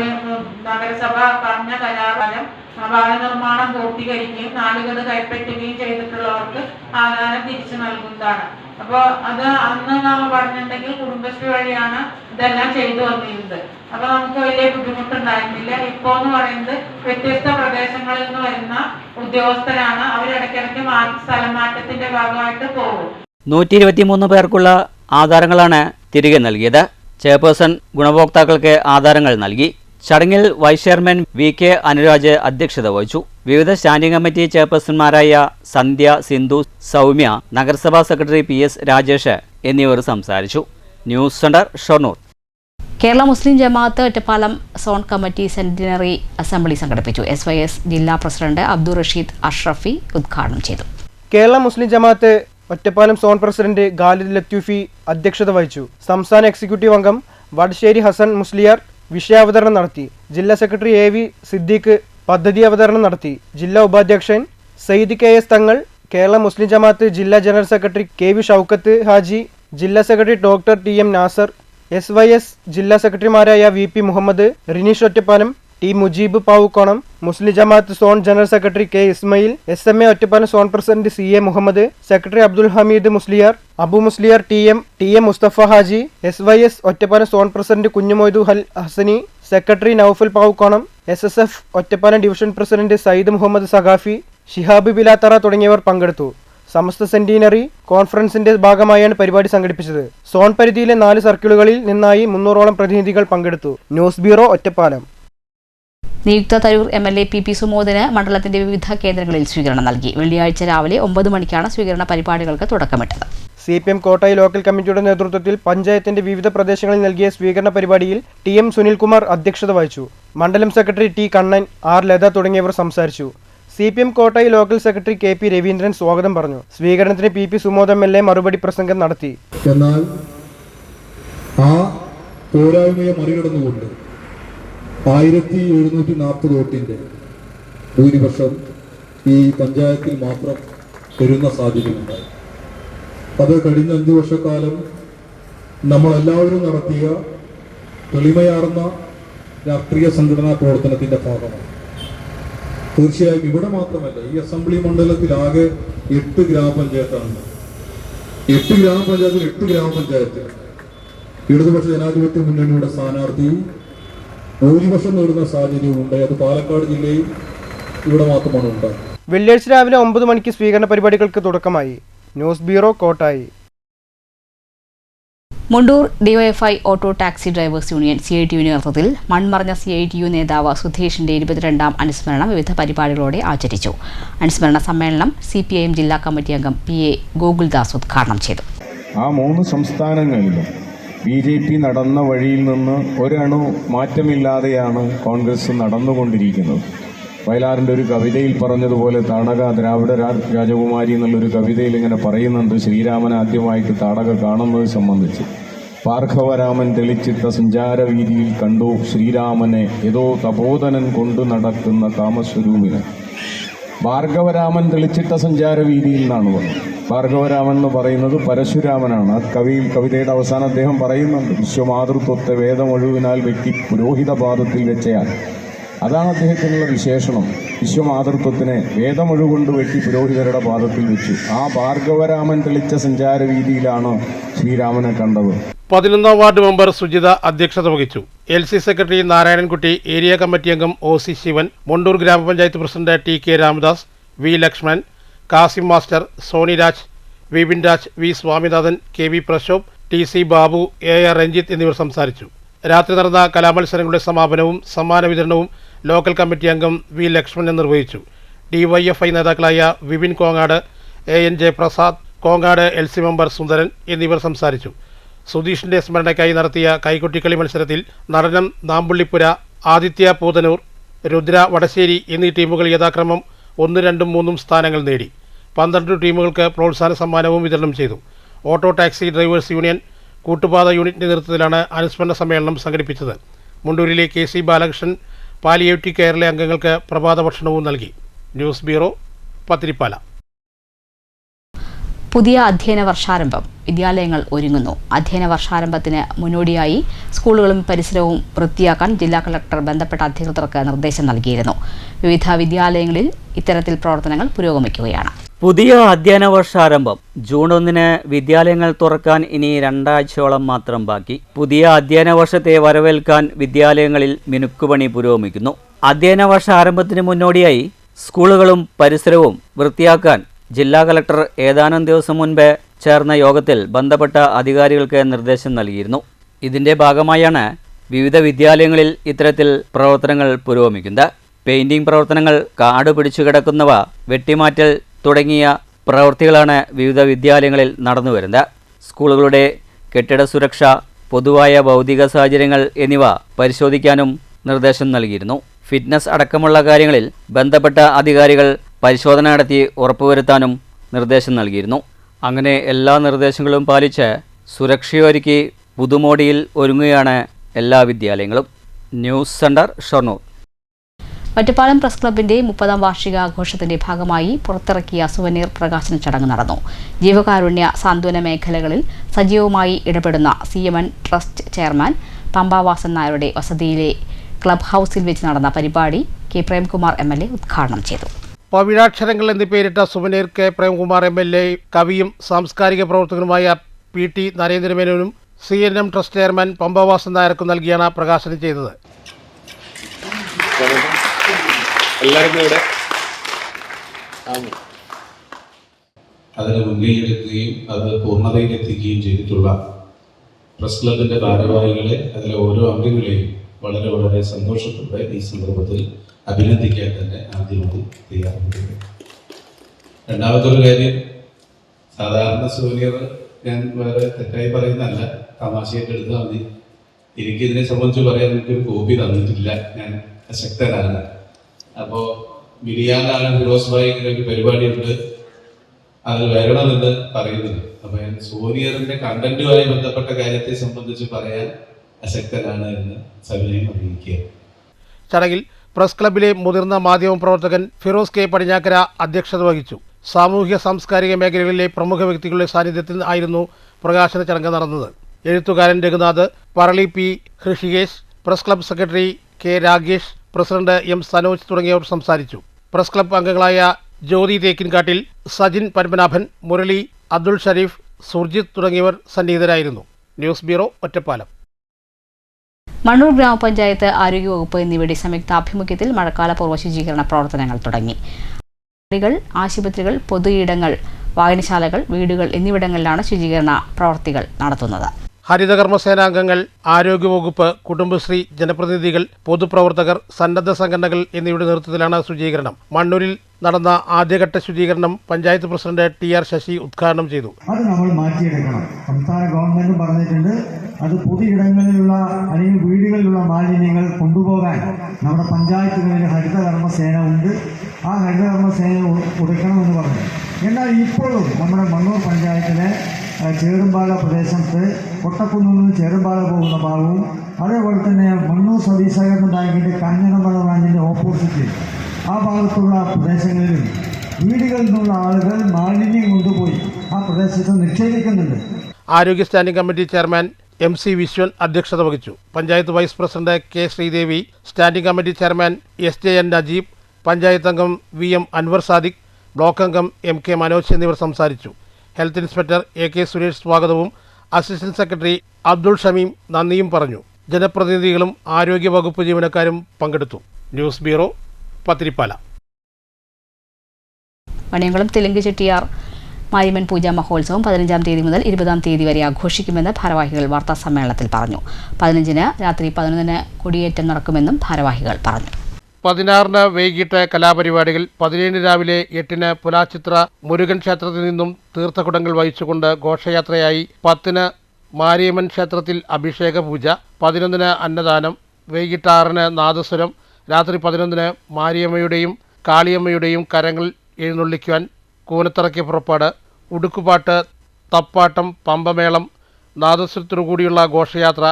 നഗരസഭ പറഞ്ഞ കരാറുകാലം ഭവന നിർമ്മാണം പൂർത്തീകരിക്കുകയും നാലുകെട്ട് കൈപ്പറ്റുകയും ചെയ്തിട്ടുള്ളവർക്ക് ആധാരം തിരിച്ചു നൽകുന്നതാണ്. അപ്പോൾ അത് അന്ന് നമ്മൾ പറഞ്ഞിട്ടുണ്ടെങ്കിൽ കുടുംബശ്രീ വഴിയാണ് ഇതെല്ലാം ചെയ്തു വന്നിരുന്നത്. അപ്പൊ നമുക്ക് വലിയ ബുദ്ധിമുട്ടുണ്ടായിരുന്നില്ല. ഇപ്പോ എന്ന് പറയുന്നത് വ്യത്യസ്ത പ്രദേശങ്ങളിൽ നിന്ന് വരുന്ന ഉദ്യോഗസ്ഥരാണ്. അവരിടയ്ക്കിടയ്ക്ക് സ്ഥലം മാറ്റത്തിന്റെ ഭാഗമായിട്ട് പോകും. 123 പേർക്കുള്ള ആധാരങ്ങളാണ് തിരികെ നൽകിയത്. ചെയർപേഴ്സൺ ഗുണഭോക്താക്കൾക്ക് ആധാരങ്ങൾ നൽകി. ചടങ്ങിൽ വൈസ് ചെയർമാൻ VK അനുരാജ് അധ്യക്ഷത വഹിച്ചു. വിവിധ സ്റ്റാൻഡിംഗ് കമ്മിറ്റി ചെയർപേഴ്സൺമാരായ സന്ധ്യ, സിന്ധു, സൗമ്യ, നഗരസഭാ സെക്രട്ടറി PS രാജേഷ് എന്നിവർ സംസാരിച്ചു. News centre, Shoranur. Kerala Muslim Jamaath Ottapalam zone committee centenary assembly സംഘടിപ്പിച്ചു. SYS ജില്ലാ പ്രസിഡന്റ് അബ്ദുൾ റഷീദ് അഷ്റഫി ഉദ്ഘാടനം ചെയ്തു. കേരള മുസ്ലിം ജമാഅത്ത് ഒറ്റപ്പാലം സോൺ പ്രസിഡന്റ് ഖാലിദ് ലത്തീഫി അധ്യക്ഷത വഹിച്ചു. സംസ്ഥാന എക്സിക്യൂട്ടീവ് അംഗം വടശ്ശേരി ഹസൻ മുസ്ലിയാർ വിഷയാവതരണം നടത്തി. ജില്ലാ സെക്രട്ടറി AV സിദ്ദീഖ് പദ്ധതി അവതരണം നടത്തി. ജില്ലാ ഉപാധ്യക്ഷൻ സയ്യിദ് KS തങ്ങൾ, കേരള മുസ്ലിം ജമാഅത്ത് ജില്ലാ general secretary KV Shoukath Haji, ജില്ലാ secretary doctor TM Nasar, SYS ജില്ലാ സെക്രട്ടറിമാരായ VP Muhammad, Rineesh Ottapalam, T Mujeeb Pavukkonam, Muslim Jamaath zone general secretary K Ismail, SMA Ottapalam zone president CA Muhammad, secretary Abdul Hameed Musliyar, Abu Musliyar TM Musthafa Haji, SYS Ottapalam zone president Kunhumoythu Hasani, secretary Noufal Pavukkonam, SSF Ottapalam division president Sayyid Muhammad Saqafi, Shihab Bilathara തുടങ്ങിയവർ പങ്കെടുത്തു. സമസ്ത സെന്റിനറി കോൺഫറൻസിന്റെ ഭാഗമായാണ് പരിപാടി സംഘടിപ്പിച്ചത്. സോൺ പരിധിയിലെ 4 സർക്കിളുകളിൽ നിന്നായി 300ഓളം പ്രതിനിധികൾ പങ്കെടുത്തു. News bureau, Ottapalam. നിയുക്ത തരൂർ MLA PP സുമോദിന് മണ്ഡലത്തിന്റെ വിവിധ കേന്ദ്രങ്ങളിൽ സ്വീകരണം നൽകി. വെള്ളിയാഴ്ച രാവിലെ 9 മണിക്കാണ് സ്വീകരണ പരിപാടികൾക്ക് തുടക്കമിട്ടത്. CPM കോട്ടായി ലോക്കൽ കമ്മിറ്റിയുടെ നേതൃത്വത്തിൽ പഞ്ചായത്തിന്റെ വിവിധ പ്രദേശങ്ങളിൽ നൽകിയ സ്വീകരണ പരിപാടിയിൽ TM സുനിൽകുമാർ അധ്യക്ഷത വഹിച്ചു. മണ്ഡലം secretary T Kannan, R Latha തുടങ്ങിയവർ സംസാരിച്ചു. CPM Kottayi local secretary KP Raveendran സ്വാഗതം പറഞ്ഞു. സ്വീകരണത്തിന് PP സുമോദ് MLA മറുപടി പ്രസംഗം നടത്തി. എന്നാൽ ആ പോരായ്മയെ മറികടന്നുകൊണ്ട് 1740 വോട്ടിന്റെ ഭൂരിപക്ഷം ഈ പഞ്ചായത്തിൽ മാത്രം വരുന്ന സാധ്യതയുണ്ടായി. അത് കഴിഞ്ഞ 5 വർഷക്കാലം നമ്മളെല്ലാവരും നടത്തിയ തെളിമയാർന്ന രാഷ്ട്രീയ സംഘടനാ പ്രവർത്തനത്തിന്റെ ഭാഗമാണ്. തീർച്ചയായും ഇവിടെ മാത്രമല്ല, ഈ അസംബ്ലി മണ്ഡലത്തിലാകെ 8 ഗ്രാമപഞ്ചായത്താണ്. 8 ഗ്രാമപഞ്ചായത്തിൽ 8 ഗ്രാമപഞ്ചായത്ത് ഇടതുപക്ഷ ജനാധിപത്യ മുന്നണിയുടെ സ്ഥാനാർത്ഥി ഭൂരിപക്ഷം നേടുന്ന സാഹചര്യവും ഉണ്ടായി. അത് പാലക്കാട് ജില്ലയിൽ ഇവിടെ മാത്രമാണ് ഉണ്ടായത്. വെള്ളിയാഴ്ച രാവിലെ 9 മണിക്ക് സ്വീകരണ പരിപാടികൾക്ക് തുടക്കമായി. News bureau, Kottayi. Mundur DYFI auto taxi drivers union CITU നേതൃത്വത്തിൽ മൺമറഞ്ഞ CITU നേതാവ് സുധേഷിന്റെ 22ാം അനുസ്മരണം വിവിധ പരിപാടികളോടെ ആചരിച്ചു. അനുസ്മരണ സമ്മേളനം CPIM ജില്ലാ കമ്മിറ്റി അംഗം PA ഗോകുൽദാസ് ഉദ്ഘാടനം ചെയ്തു. ആ 3 സംസ്ഥാനങ്ങളിലും BJP നടന്ന വഴിയിൽ നിന്ന് ഒരണു മാറ്റമില്ലാതെയാണ് കോൺഗ്രസ് നടന്നുകൊണ്ടിരിക്കുന്നത്. വയലാറിൻ്റെ ഒരു കവിതയിൽ പറഞ്ഞതുപോലെ താടക ദ്രാവിഡ രാജകുമാരി എന്നുള്ളൊരു കവിതയിൽ ഇങ്ങനെ പറയുന്നുണ്ട്, ശ്രീരാമൻ ആദ്യമായിട്ട് താടക കാണുന്നത് സംബന്ധിച്ച്. ഭാർഗവരാമൻ തെളിച്ചിട്ട സഞ്ചാരവീതിയിൽ കണ്ടു ശ്രീരാമനെ ഏതോ തപോധനൻ കൊണ്ടു നടക്കുന്ന കാമസ്വരൂപിനെ. ഭാർഗവരാമൻ തെളിച്ചിട്ട സഞ്ചാരവീതിയിൽ നിന്നാണ് പറഞ്ഞത്. ഭാർഗവരാമൻ എന്ന് പറയുന്നത് പരശുരാമനാണ്. ആ കവിതയുടെ അവസാനം അദ്ദേഹം പറയുന്നുണ്ട്, വിശ്വമാതൃത്വത്തെ വേദമൊഴുവിനാൽ വെട്ടി പുരോഹിത പാദത്തിൽ വെച്ചയാൾ. അതാണ് അദ്ദേഹത്തിനുള്ള വിശേഷണം. വിശ്വമാതൃത്വത്തിനെ വേദമൊഴുകൊണ്ട് വെട്ടി പുരോഹിതരുടെ പാദത്തിൽ വെച്ചു. ആ ഭാർഗവരാമൻ തെളിച്ച സഞ്ചാരവീതിയിലാണ് ശ്രീരാമനെ കണ്ടത്. 11ാം വാർഡ് മെമ്പർ സുജിത അധ്യക്ഷത വഹിച്ചു. LC secretary Narayanankutty, area committee അംഗം OC Sivan, Mundur grama panchayat president TK Ramadas, V Lakshman, Kasim master, Soniraj, Vipin Raj, V Swaminathan, KV Prashobh, TC Babu, AR Ranjith എന്നിവർ സംസാരിച്ചു. രാത്രി നടന്ന കലാമത്സരങ്ങളുടെ സമാപനവും സമ്മാന വിതരണവും ലോക്കൽ കമ്മിറ്റി അംഗം V ലക്ഷ്മണൻ നിർവഹിച്ചു. DYFI നേതാക്കളായ Vipin Kongad, AN Jayaprasad, Kongad LC member Sundaran എന്നിവർ സംസാരിച്ചു. സുധീഷിന്റെ സ്മരണയ്ക്കായി നടത്തിയ കൈകൊട്ടിക്കളി മത്സരത്തിൽ നടനം നാമ്പുള്ളിപ്പുര, ആദിത്യ പൂതനൂർ, രുദ്ര വടശ്ശേരി എന്നീ ടീമുകൾ യഥാക്രമം 1, 2, 3 സ്ഥാനങ്ങൾ നേടി. 12 ടീമുകൾക്ക് പ്രോത്സാഹന സമ്മാനവും വിതരണം ചെയ്തു. Auto taxi drivers union Koottupatha യൂണിറ്റിന്റെ നേതൃത്വത്തിലാണ് അനുസ്മരണ സമ്മേളനം സംഘടിപ്പിച്ചത്. മുണ്ടൂരിലെ KC ബാലകൃഷ്ണൻ പാലിയേറ്റീവ് കെയറിലെ അംഗങ്ങൾക്ക് പ്രഭാത ഭക്ഷണവും നൽകി. News bureau, Pathirippala. പുതിയ അധ്യയന വർഷാരംഭം. വിദ്യാലയങ്ങൾ ഒരുങ്ങുന്നു. അധ്യയന വർഷാരംഭത്തിന് മുന്നോടിയായി സ്കൂളുകളും പരിസരവും വൃത്തിയാക്കാൻ ജില്ലാ കളക്ടർ ബന്ധപ്പെട്ട അധികൃതർക്ക് നിർദ്ദേശം നൽകിയിരുന്നു. വിവിധ വിദ്യാലയങ്ങളിൽ ഇത്തരത്തിൽ പ്രവർത്തനങ്ങൾ പുരോഗമിക്കുകയാണ്. പുതിയ അധ്യയന വർഷാരംഭം. ജൂൺ 1 വിദ്യാലയങ്ങൾ തുറക്കാൻ ഇനി 2 ആഴ്ചയോളം മാത്രം ബാക്കി. പുതിയ അധ്യയന വർഷത്തെ വരവേൽക്കാൻ വിദ്യാലയങ്ങളിൽ മിനുക്കുപണി പുരോഗമിക്കുന്നു. അധ്യയന വർഷാരംഭത്തിന് മുന്നോടിയായി സ്കൂളുകളും പരിസരവും വൃത്തിയാക്കാൻ ജില്ലാ കളക്ടർ ഏതാനും ദിവസം മുൻപ് ചേർന്ന യോഗത്തിൽ ബന്ധപ്പെട്ട അധികാരികൾക്ക് നിർദ്ദേശം നൽകിയിരുന്നു. ഇതിന്റെ ഭാഗമായാണ് വിവിധ വിദ്യാലയങ്ങളിൽ ഇത്തരത്തിൽ പ്രവർത്തനങ്ങൾ പുരോഗമിക്കുന്നത്. പെയിന്റിംഗ് പ്രവർത്തനങ്ങൾ, കാട് പിടിച്ചു കിടക്കുന്നവ വെട്ടിമാറ്റൽ തുടങ്ങിയ പ്രവൃത്തികളാണ് വിവിധ വിദ്യാലയങ്ങളിൽ നടന്നു വരുന്നത്. സ്കൂളുകളുടെ കെട്ടിട സുരക്ഷ, പൊതുവായ ഭൗതിക സാഹചര്യങ്ങൾ എന്നിവ പരിശോധിക്കാനും നിർദ്ദേശം നൽകിയിരുന്നു. ഫിറ്റ്നസ് അടക്കമുള്ള കാര്യങ്ങളിൽ ബന്ധപ്പെട്ട അധികാരികൾ പരിശോധന നടത്തി ഉറപ്പുവരുത്താനും നിർദ്ദേശം നൽകിയിരുന്നു. അങ്ങനെ എല്ലാ നിർദ്ദേശങ്ങളും പാലിച്ച് സുരക്ഷയൊരുക്കി പുതുമോടിയിൽ ഒരുങ്ങുകയാണ് എല്ലാ വിദ്യാലയങ്ങളും. News centre, Shoranur. Ottapalam press ക്ലബിന്റെ 30ാം വാർഷികാഘോഷത്തിന്റെ ഭാഗമായി പുറത്തിറക്കിയ സുവനീർ പ്രകാശന ചടങ്ങ് നടന്നു. ജീവകാരുണ്യ സാന്ത്വന മേഖലകളിൽ സജീവമായി ഇടപെടുന്ന CMN ട്രസ്റ്റ് ചെയർമാൻ പമ്പാവാസൻ നായരുടെ വസതിയിലെ ക്ലബ് ഹൗസിൽ വെച്ച് നടന്ന പരിപാടി കെ പ്രേംകുമാർ MLA ഉദ്ഘാടനം ചെയ്തു. പവിഴാക്ഷരങ്ങൾ എന്ന് പേരിട്ട സുവനീർ കെ പ്രേംകുമാർ MLA കവിയും സാംസ്കാരിക പ്രവർത്തകനുമായ PT നരേന്ദ്രമേനോനും CNM ട്രസ്റ്റ് ചെയർമാൻ പമ്പാവാസൻ നായർക്കും നൽകിയാണ് പ്രകാശനം ചെയ്തത്. അതിനെ മുൻകൈയെടുക്കുകയും അത് പൂർണ്ണതയിലെത്തിക്കുകയും ചെയ്തിട്ടുള്ള പ്രസ് ക്ലബിന്റെ ഭാരവാഹികളെ, അതിലെ ഓരോ അംഗങ്ങളെയും വളരെ വളരെ സന്തോഷത്തോടെ ഈ സന്ദർഭത്തിൽ അഭിനന്ദിക്കാൻ തന്നെ ആദ്യമായി തയ്യാറാകുന്നത്. രണ്ടാമതൊരു കാര്യം, സാധാരണ സുവനീർ ഞാൻ വേറെ തെറ്റായി പറയുന്നതല്ല, തമാശയായിട്ട് എടുത്താൽ മതി. എനിക്കിതിനെ സംബന്ധിച്ച് പറയാൻ എനിക്കൊരു കോപ്പി തന്നിട്ടില്ല, ഞാൻ അശക്തനാണ്. അപ്പോൾ മിരിയാനാണ് ഫിറോസ് ഭായി ഇങ്ങനെ ഒരു പരിപാടിയുണ്ട്, അത് വരണമെന്ന് പറയുന്നുണ്ട്. അപ്പോൾ ഞാൻ സുവനീറിന്റെ കണ്ടന്റുമായി ബന്ധപ്പെട്ട കാര്യത്തെ സംബന്ധിച്ച് പറയാൻ അശക്തനാണ് എന്ന് സവിനയം അറിയിക്കുക. ചടങ്ങിൽ പ്രസ് ക്ലബിലെ മുതിർന്ന മാധ്യമപ്രവർത്തകൻ ഫിറോസ് കെ പടിഞ്ഞാക്കര അധ്യക്ഷത വഹിച്ചു. സാമൂഹ്യ സാംസ്കാരിക മേഖലകളിലെ പ്രമുഖ വ്യക്തികളുടെ സാന്നിധ്യത്തിൽ ആയിരുന്നു പ്രകാശന ചടങ്ങ് നടന്നത്. എഴുത്തുകാരൻ Raghunath, Parali P Hrishikesh, press club secretary K Ragesh, president M Sanoj തുടങ്ങിയവർ സംസാരിച്ചു. പ്രസ് ക്ലബ് അംഗങ്ങളായ ജ്യോതി തേക്കിൻകാട്ടിൽ, സജിൻ പത്മനാഭൻ, മുരളി, അബ്ദുൾ ഷരീഫ്, സുർജിത്ത് തുടങ്ങിയവർ സന്നിഹിതരായിരുന്നു. News bureau, Ottapalam. മണ്ണൂർ ഗ്രാമപഞ്ചായത്ത്, ആരോഗ്യവകുപ്പ് എന്നിവയുടെ സംയുക്താഭിമുഖ്യത്തിൽ മഴക്കാലപൂർവ്വ ശുചീകരണ പ്രവർത്തനങ്ങൾ തുടങ്ങി. പള്ളികൾ, ആശുപത്രികൾ, പൊതുയിടങ്ങൾ, വായനശാലകൾ, വീടുകൾ എന്നിവിടങ്ങളിലാണ് ശുചീകരണ പ്രവർത്തികൾ നടത്തുന്നത്. ഹരിതകർമ്മസേനാംഗങ്ങൾ, ആരോഗ്യവകുപ്പ്, കുടുംബശ്രീ, ജനപ്രതിനിധികൾ, പൊതുപ്രവർത്തകർ, സന്നദ്ധ സംഘടനകൾ എന്നിവയുടെ നേതൃത്വത്തിലാണ് ശുചീകരണം. മണ്ണൂരിൽ നടന്ന ആദ്യഘട്ട ശുചീകരണം പഞ്ചായത്ത് പ്രസിഡന്റ് TR ശശി ഉദ്ഘാടനം ചെയ്തു. അത് നമ്മൾ മാറ്റിയെടുക്കണം. സംസ്ഥാന ഗവൺമെന്റ് പറഞ്ഞിട്ടുണ്ട്, അത് പൊതുയിടങ്ങളിലുള്ള അല്ലെങ്കിൽ വീടുകളിലുള്ള മാലിന്യങ്ങൾ കൊണ്ടുപോകാൻ നമ്മുടെ പഞ്ചായത്തുകളിൽ ഹരിതകർമ്മസേന ഉണ്ട്. ആ ഹരിതകർമ്മസേന കൊടുക്കണമെന്ന് പറഞ്ഞു. എന്നാൽ ഇപ്പോഴും നമ്മുടെ മണ്ണൂർ പഞ്ചായത്തിലെ ചേറുമ്പാല പ്രദേശത്ത് കൊട്ടക്കുന്നിൽ നിന്ന് ചേറുമ്പാല പോകുന്ന ഭാഗവും, അതേപോലെ തന്നെ മണ്ണൂർ സർവീസ് സഹകരണ ബാങ്കിൻ്റെ കാഞ്ഞിരമല ബ്രാഞ്ചിൻ്റെ ഓപ്പോസിറ്റ് ആ ഭാഗത്തുള്ള പ്രദേശങ്ങളിലും വീടുകളിൽ നിന്നുള്ള ആളുകൾ മാലിന്യം കൊണ്ടുപോയി ആ പ്രദേശത്ത് നിക്ഷേപിക്കുന്നുണ്ട്. ആരോഗ്യ standing committee chairman MC Viswan അധ്യക്ഷത വഹിച്ചു. Panchayat vice president K Sreedevi, standing committee chairman SJN Najeeb, panchayat അംഗം VM അൻവർ സാദിഖ്, ബ്ലോക്ക് അംഗം MK മനോജ് എന്നിവർ സംസാരിച്ചു. ഹെൽത്ത് ഇൻസ്പെക്ടർ AK സുരേഷ് സ്വാഗതവും അസിസ്റ്റന്റ് സെക്രട്ടറി അബ്ദുൾ ഷമീം നന്ദിയും പറഞ്ഞു. ജനപ്രതിനിധികളും ആരോഗ്യ വകുപ്പ് ജീവനക്കാരും പങ്കെടുത്തു. News bureau, Pathirippala. വണിയംകുളം തെലുങ്ക് ചെട്ടിയാർ മാരിയമ്മൻ പൂജാ മഹോത്സവം 15-ാം തീയതി മുതൽ 20-ാം തീയതി വരെ ആഘോഷിക്കുമെന്ന് ഭാരവാഹികൾ വാർത്താസമ്മേളനത്തിൽ പറഞ്ഞു. 15-ന് രാത്രി 11-ന് കൊടിയേറ്റം നടക്കുമെന്നും ഭാരവാഹികൾ പറഞ്ഞു. 16-ന് വൈകിട്ട് കലാപരിപാടികൾ, 17-ന് രാവിലെ 8-ന് പുലാച്ചിത്ര മുരുകൻ ക്ഷേത്രത്തിൽ നിന്നും തീർത്ഥകുടങ്ങൾ വഹിച്ചുകൊണ്ട് ഘോഷയാത്രയായി, 10-ന് മാരിയമ്മൻ ക്ഷേത്രത്തിൽ അഭിഷേക പൂജ, 11-ന് അന്നദാനം, വൈകിട്ട് 6-ന് നാദസ്വരം, രാത്രി 11-ന് മാരിയമ്മയുടെയും കാളിയമ്മയുടെയും കരങ്ങൾ എഴുന്നള്ളിക്കുവാൻ കൂനത്തിറക്കിയ പുറപ്പാട്, ഉടുക്കുപാട്ട്, തപ്പാട്ടം, പമ്പമേളം, നാദസ്വരത്തോടുകൂടിയുള്ള ഘോഷയാത്ര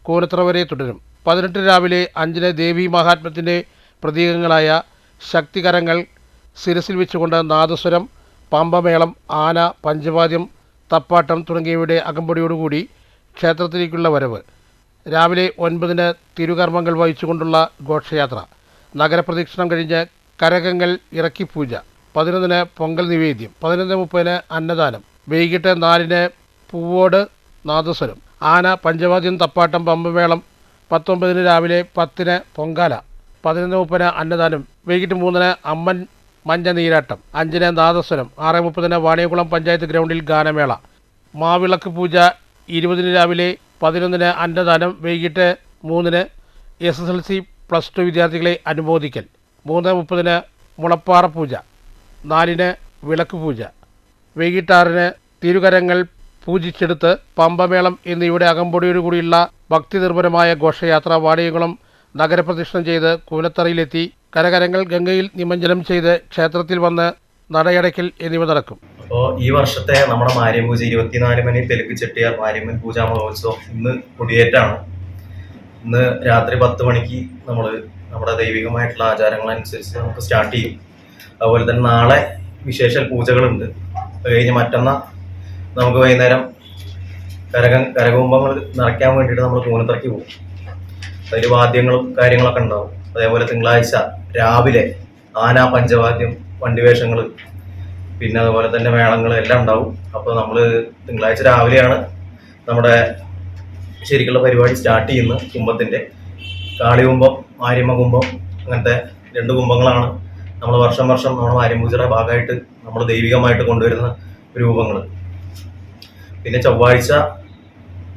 കൂനത്തിറ വരെ തുടരും. 18 രാവിലെ 5-ന് ദേവി മഹാത്മ്യത്തിൻ്റെ പ്രതീകങ്ങളായ ശക്തികരങ്ങൾ ശിരസിൽ വെച്ചുകൊണ്ട് നാദസ്വരം, പമ്പമേളം, ആന, പഞ്ചവാദ്യം, തപ്പാട്ടം തുടങ്ങിയവയുടെ അകമ്പടിയോടുകൂടി ക്ഷേത്രത്തിലേക്കുള്ള വരവ്. രാവിലെ 9-ന് തിരുകർമ്മങ്ങൾ വഹിച്ചുകൊണ്ടുള്ള ഘോഷയാത്ര, നഗരപ്രദക്ഷിണം കഴിഞ്ഞ് കരകങ്ങൾ ഇറക്കി പൂജ, 11-ന് പൊങ്കൽ നിവേദ്യം, 11:30-ന് അന്നദാനം, വൈകിട്ട് 4-ന് പൂവോട് നാദസ്വരം, ആന, പഞ്ചവാദ്യം, തപ്പാട്ടം, പമ്പമേളം, 19-ന് രാവിലെ 10-ന് പൊങ്കാല, 11:30-ന് അന്നദാനം, വൈകിട്ട് 3-ന് അമ്മൻ മഞ്ഞ നീരാട്ടം, 5-ന് നാദസ്വരം, 6:30-ന് വാണിയംകുളം പഞ്ചായത്ത് ഗ്രൗണ്ടിൽ ഗാനമേള, മാവിളക്ക് പൂജ, 20-ന് രാവിലെ 11-ന് അന്നദാനം, വൈകിട്ട് 3-ന് SSLC +2 വിദ്യാർത്ഥികളെ അനുമോദിക്കൽ, 3:30-ന് മുളപ്പാറ പൂജ, 4-ന് വിളക്ക് പൂജ, വൈകിട്ട് 6-ന് തിരുകരങ്ങൾ പൂജിച്ചെടുത്ത് പമ്പമേളം എന്നിവയുടെ അകമ്പടിയോടുകൂടിയുള്ള ഭക്തിനിർഭരമായ ഘോഷയാത്ര വാണിയംകുളം നഗരപ്രദക്ഷിണം ചെയ്ത് കൂനത്തറയിലെത്തി കരകരങ്ങൾ ഗംഗയിൽ നിമഞ്ജനം ചെയ്ത് ക്ഷേത്രത്തിൽ വന്ന് നടയടയ്ക്കൽ എന്നിവ നടക്കും. അപ്പോൾ ഈ വർഷത്തെ നമ്മുടെ മാരിയമ്മൻ പൂജ 24 മണി തെലുങ്ക് ചെട്ടിയാർ മാരിയമ്മൻ പൂജാ മഹോത്സവം ഇന്ന് കൊടിയേറ്റാണ്. ഇന്ന് രാത്രി 10 മണിക്ക് നമ്മൾ നമ്മുടെ ദൈവികമായിട്ടുള്ള ആചാരങ്ങളനുസരിച്ച് നമുക്ക് സ്റ്റാർട്ട് ചെയ്യും. അതുപോലെ തന്നെ നാളെ വിശേഷ പൂജകളുണ്ട്. അത് കഴിഞ്ഞ് മറ്റന്നാൾ നമുക്ക് വൈകുന്നേരം കരകുംഭങ്ങൾ നിറയ്ക്കാൻ വേണ്ടിയിട്ട് നമ്മൾ കൂനത്തറയ്ക്ക് പോകും. അതിൽ വാദ്യങ്ങളും കാര്യങ്ങളൊക്കെ ഉണ്ടാവും. അതേപോലെ തിങ്കളാഴ്ച രാവിലെ ആന, പഞ്ചവാദ്യം, വണ്ടിവേഷങ്ങൾ, പിന്നെ അതുപോലെ തന്നെ മേളങ്ങൾ എല്ലാം ഉണ്ടാവും. അപ്പോൾ നമ്മൾ തിങ്കളാഴ്ച രാവിലെയാണ് നമ്മുടെ ശരിക്കുള്ള പരിപാടി സ്റ്റാർട്ട് ചെയ്യുന്നത്. കുംഭത്തിൻ്റെ കാളികുംഭം, മാരിയമ്മ കുംഭം, അങ്ങനത്തെ 2 കുംഭങ്ങളാണ് നമ്മൾ വർഷം നമ്മുടെ മാരിയമ്പൂജയുടെ ഭാഗമായിട്ട് നമ്മൾ ദൈവികമായിട്ട് കൊണ്ടുവരുന്ന രൂപങ്ങൾ. പിന്നെ ചൊവ്വാഴ്ച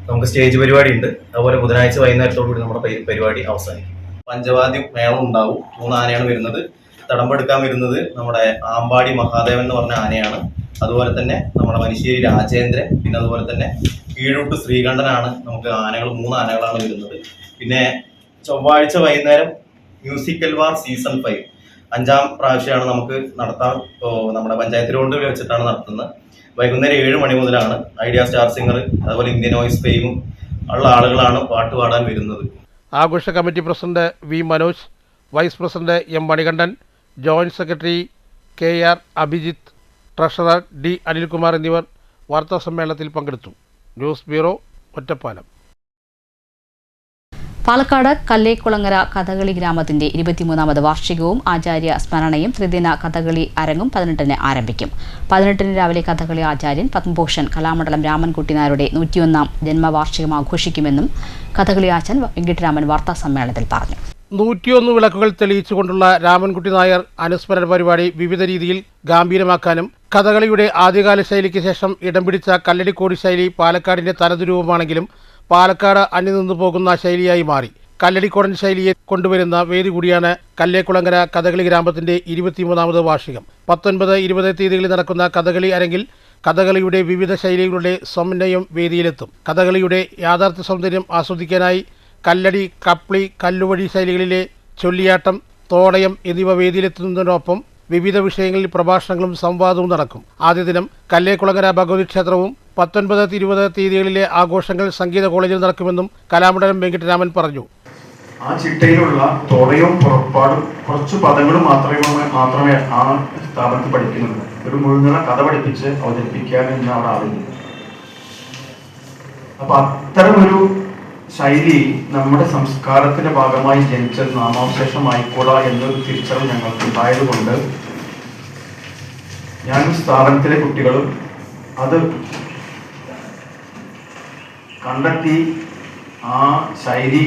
നമുക്ക് സ്റ്റേജ് പരിപാടി ഉണ്ട്. അതുപോലെ ബുധനാഴ്ച വൈകുന്നേരത്തോടുകൂടി നമ്മുടെ പരിപാടി അവസാനിക്കും. പഞ്ചവാദ്യം മേളം ഉണ്ടാവും. 3 ആനയാണ് വരുന്നത്. തടമ്പെടുക്കാൻ വരുന്നത് നമ്മുടെ ആമ്പാടി മഹാദേവൻ എന്ന് പറഞ്ഞ ആനയാണ്. അതുപോലെ തന്നെ നമ്മുടെ മനുശ്ശേരി രാജേന്ദ്രൻ, പിന്നെ അതുപോലെ തന്നെ കീഴൂട്ട് ശ്രീകണ്ഠനാണ്. നമുക്ക് 3 ആനകളാണ് വരുന്നത്. പിന്നെ ചൊവ്വാഴ്ച വൈകുന്നേരം മ്യൂസിക്കൽ വാർ സീസൺ 5 5ാം പ്രാവശ്യമാണ് നമുക്ക് നടത്താൻ. ഇപ്പോൾ നമ്മുടെ പഞ്ചായത്ത് റോഡിൽ വെച്ചിട്ടാണ് നടത്തുന്നത്. വൈകുന്നേരം 7 മണി മുതലാണ്. ഐഡിയ സ്റ്റാർ സിംഗർ, അതുപോലെ ഇന്ത്യൻ വോയിസ് ഫെയിമും ഉള്ള ആളുകളാണ് പാട്ട് പാടാൻ വരുന്നത്. ആഘോഷ committee president V Manoj, vice president M Manikandan, joint secretary KR Abhijith, treasurer D Anilkumar എന്നിവർ വാർത്താസമ്മേളനത്തിൽ പങ്കെടുത്തു. News bureau, Ottapalam. പാലക്കാട് കല്ലേക്കുളങ്ങര കഥകളി ഗ്രാമത്തിന്റെ 23ാമത് വാർഷികവും ആചാര്യ സ്മരണയും ത്രിദിന കഥകളി അരങ്ങും 18-ന് ആരംഭിക്കും. 18-ന് രാവിലെ കഥകളി ആചാര്യൻ പത്മഭൂഷൺ കലാമണ്ഡലം രാമൻകുട്ടി നായരുടെ 101ാം ജന്മവാർഷികം ആഘോഷിക്കുമെന്നും കഥകളി ആചാൻ വെങ്കിട്ടരാമൻ വാർത്താസമ്മേളനത്തിൽ പറഞ്ഞു. 101 വിളക്കുകൾ തെളിയിച്ചുകൊണ്ടുള്ള രാമൻകുട്ടി നായർ അനുസ്മരണ പരിപാടി വിവിധ രീതിയിൽ ഗാംഭീരമാക്കാനും കഥകളിയുടെ ആദ്യകാല ശൈലിക്ക് ശേഷം ഇടം പിടിച്ച കല്ലടിക്കോടി ശൈലി പാലക്കാടിന്റെ തനതുരൂപമാണെങ്കിലും പാലക്കാട് അന്യനിന്നു പോകുന്ന ശൈലിയായി മാറി. കല്ലടിക്കോടൻ ശൈലിയെ കൊണ്ടുവരുന്ന വേദി കൂടിയാണ് കല്ലേക്കുളങ്ങര കഥകളി ഗ്രാമത്തിന്റെ 23ാമത് വാർഷികം. 19, 20 തീയതികളിൽ നടക്കുന്ന കഥകളി അരങ്ങിൽ കഥകളിയുടെ വിവിധ ശൈലികളുടെ സമന്വയം വേദിയിലെത്തും. കഥകളിയുടെ യാഥാർത്ഥ്യ സൗന്ദര്യം ആസ്വദിക്കാനായി കല്ലടി, കപ്ലി, കല്ലുവഴി ശൈലികളിലെ ചൊല്ലിയാട്ടം, തോടയം എന്നിവ വേദിയിലെത്തുന്നതിനൊപ്പം വിവിധ വിഷയങ്ങളിൽ പ്രഭാഷണങ്ങളും സംവാദവും നടക്കും. ആദ്യ ദിനം കല്ലേക്കുളങ്ങര ഭഗവതി ക്ഷേത്രവും 19, 20 തീയതികളിലെ ആഘോഷങ്ങൾ സംഗീത കോളേജിൽ നടക്കുമെന്നും കലാമണ്ഡലം വെങ്കിട്ടരാമൻ പറഞ്ഞു. ആ ചിട്ടയിലുള്ള തോടയും പുറപ്പാടും കുറച്ച് പദങ്ങളും മാത്രമേ ആ സ്ഥാപനത്തിൽ പഠിക്കുന്നുള്ളൂ. ഒരു മുഴുവൻ കഥ പഠിപ്പിച്ച് അവതരിപ്പിക്കാമെന്ന് അവിടെ അറിയുന്നു. അപ്പൊ അത്തരമൊരു ശൈലി നമ്മുടെ സംസ്കാരത്തിന്റെ ഭാഗമായി ജനിച്ചത് നാമാവശേഷമായിക്കൂടാ എന്നൊരു തിരിച്ചറിവ് ഞങ്ങൾക്ക് ഉണ്ടായതുകൊണ്ട് ഞാനും സ്ഥാപനത്തിലെ കുട്ടികളും അത് കണ്ടെത്തി ആ ശൈലി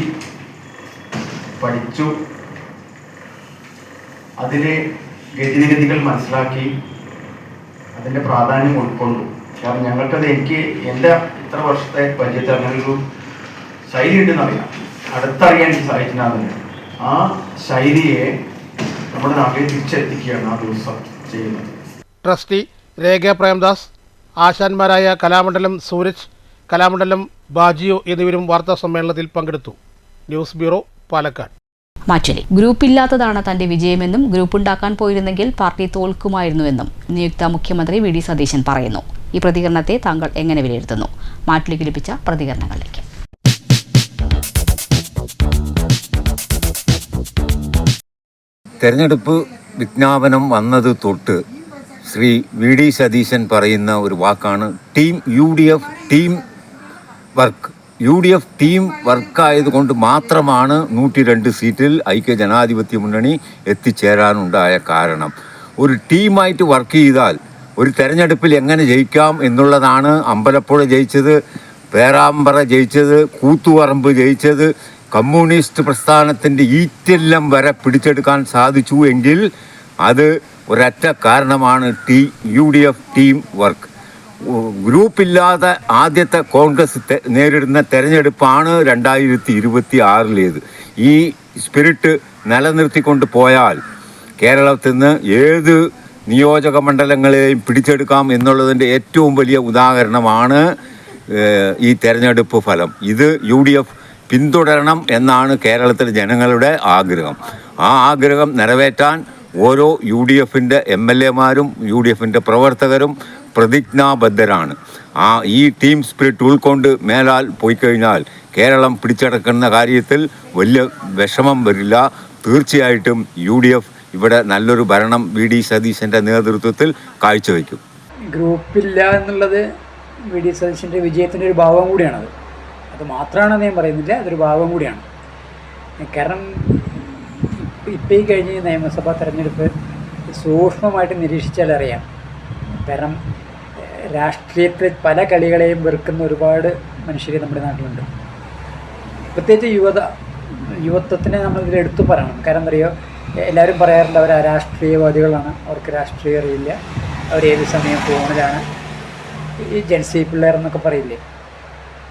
പഠിച്ചു. അതിലെ ഗതിവിഗതികൾ മനസ്സിലാക്കി അതിൻ്റെ പ്രാധാന്യം ഉൾക്കൊണ്ടു. കാരണം ഞങ്ങൾക്കത് എൻ്റെ ഇത്ര വർഷത്തെ പരിചയത്തിൽ അങ്ങനെ ഒരു ശൈലി ഉണ്ടെന്നറിയാം, അടുത്തറിയാൻ എനിക്ക് സാധിച്ചിട്ടുണ്ടാകുന്നില്ല. ആ ശൈലിയെ നമ്മുടെ നാട്ടിൽ തിരിച്ചെത്തിക്കുകയാണ് ആ ദിവസം ചെയ്യുന്നത്. ട്രസ്റ്റി രേഖ പ്രേംദാസ്, ആശാന്മാരായ കലാമണ്ഡലം സൂരജ്, കലാമണ്ഡലം ബാജിയോ എന്നിവരും വാർത്താ സമ്മേളനത്തിൽ പങ്കെടുത്തു. News bureau, Palakkad. മാറ്റലി ഗ്രൂപ്പില്ലാത്തതാണ് തന്റെ വിജയമെന്നും ഗ്രൂപ്പുണ്ടാക്കാൻ പോയിരുന്നെങ്കിൽ പാർട്ടി തോൽക്കുമായിരുന്നുവെന്നും നിയുക്ത മുഖ്യമന്ത്രി വി ഡി സതീശൻ പറയുന്നു. ഈ പ്രതികരണത്തെ താങ്കൾ എങ്ങനെ വിലയിരുത്തുന്നു? മാറ്റലിക്ക് ലഭിച്ച പ്രതികരണങ്ങളിലേക്ക്. തെരഞ്ഞെടുപ്പ് വിജ്ഞാപനം വന്നത് തൊട്ട് ശ്രീ വി ഡി സതീശൻ പറയുന്ന ഒരു വാക്കാണ് team UDF team work. UDF team വർക്കായതുകൊണ്ട് മാത്രമാണ് 102 സീറ്റിൽ ഐക്യജനാധിപത്യ മുന്നണി എത്തിച്ചേരാനുണ്ടായ കാരണം. ഒരു ടീമായിട്ട് വർക്ക് ചെയ്താൽ ഒരു തെരഞ്ഞെടുപ്പിൽ എങ്ങനെ ജയിക്കാം എന്നുള്ളതാണ്. അമ്പലപ്പുഴ ജയിച്ചത്, പേരാമ്പ്ര ജയിച്ചത്, കൂത്തുപറമ്പ് ജയിച്ചത്, കമ്മ്യൂണിസ്റ്റ് പ്രസ്ഥാനത്തിൻ്റെ ഈറ്റെല്ലാം വരെ പിടിച്ചെടുക്കാൻ സാധിച്ചു എങ്കിൽ അത് ഒരൊറ്റ കാരണമാണ് UDF ടീം വർക്ക്. ഗ്രൂപ്പില്ലാതെ ആദ്യത്തെ കോൺഗ്രസ് നേരിടുന്ന തെരഞ്ഞെടുപ്പാണ് 2026 ഈ സ്പിരിറ്റ് നിലനിർത്തിക്കൊണ്ട് പോയാൽ കേരളത്തിൽ നിന്ന് ഏത് നിയോജക മണ്ഡലങ്ങളെയും പിടിച്ചെടുക്കാം എന്നുള്ളതിൻ്റെ ഏറ്റവും വലിയ ഉദാഹരണമാണ് ഈ തെരഞ്ഞെടുപ്പ് ഫലം. ഇത് UDF പിന്തുടരണം എന്നാണ് കേരളത്തിലെ ജനങ്ങളുടെ ആഗ്രഹം. ആ ആഗ്രഹം നിറവേറ്റാൻ ഓരോ UDFൻ്റെ MLAമാരും UDFൻ്റെ പ്രവർത്തകരും പ്രതിജ്ഞാബദ്ധരാണ്. ഈ ടീം സ്പിരിറ്റ് ഉൾക്കൊണ്ട് മേലാൽ പോയി കഴിഞ്ഞാൽ കേരളം പിടിച്ചടക്കുന്ന കാര്യത്തിൽ വലിയ വിഷമം വരില്ല, തീർച്ചയായിട്ടും UDF ഇവിടെ നല്ലൊരു ഭരണം VD സതീശൻ്റെ നേതൃത്വത്തിൽ കാഴ്ചവെക്കും. ഗ്രൂപ്പില്ല എന്നുള്ളത് VD സതീശൻ്റെ വിജയത്തിൻ്റെ ഒരു ഭാഗം കൂടിയാണത്. അത് മാത്രമാണെന്ന് ഞാൻ പറയുന്നില്ല, അതൊരു ഭാഗം കൂടിയാണ്. കാരണം ഇപ്പോൾ ഈ കഴിഞ്ഞ നിയമസഭാ തെരഞ്ഞെടുപ്പ് സൂക്ഷ്മമായിട്ട് നിരീക്ഷിച്ചാൽ അറിയാം. കാരണം രാഷ്ട്രീയത്തിൽ പല കളികളെയും വെറുക്കുന്ന ഒരുപാട് മനുഷ്യർ നമ്മുടെ നാട്ടിലുണ്ട്. പ്രത്യേകിച്ച് യുവത്വത്തിനെ നമ്മളിതിൽ എടുത്തു പറയണം. കാരണം എന്താ പറയുക, എല്ലാവരും പറയാറുണ്ട് അവർ രാഷ്ട്രീയവാദികളാണ്, അവർക്ക് രാഷ്ട്രീയം അറിയില്ല, അവരേത് സമയം ഫോണിലാണ്, ഈ ജെൻസി പിള്ളേർ എന്നൊക്കെ പറയില്ലേ.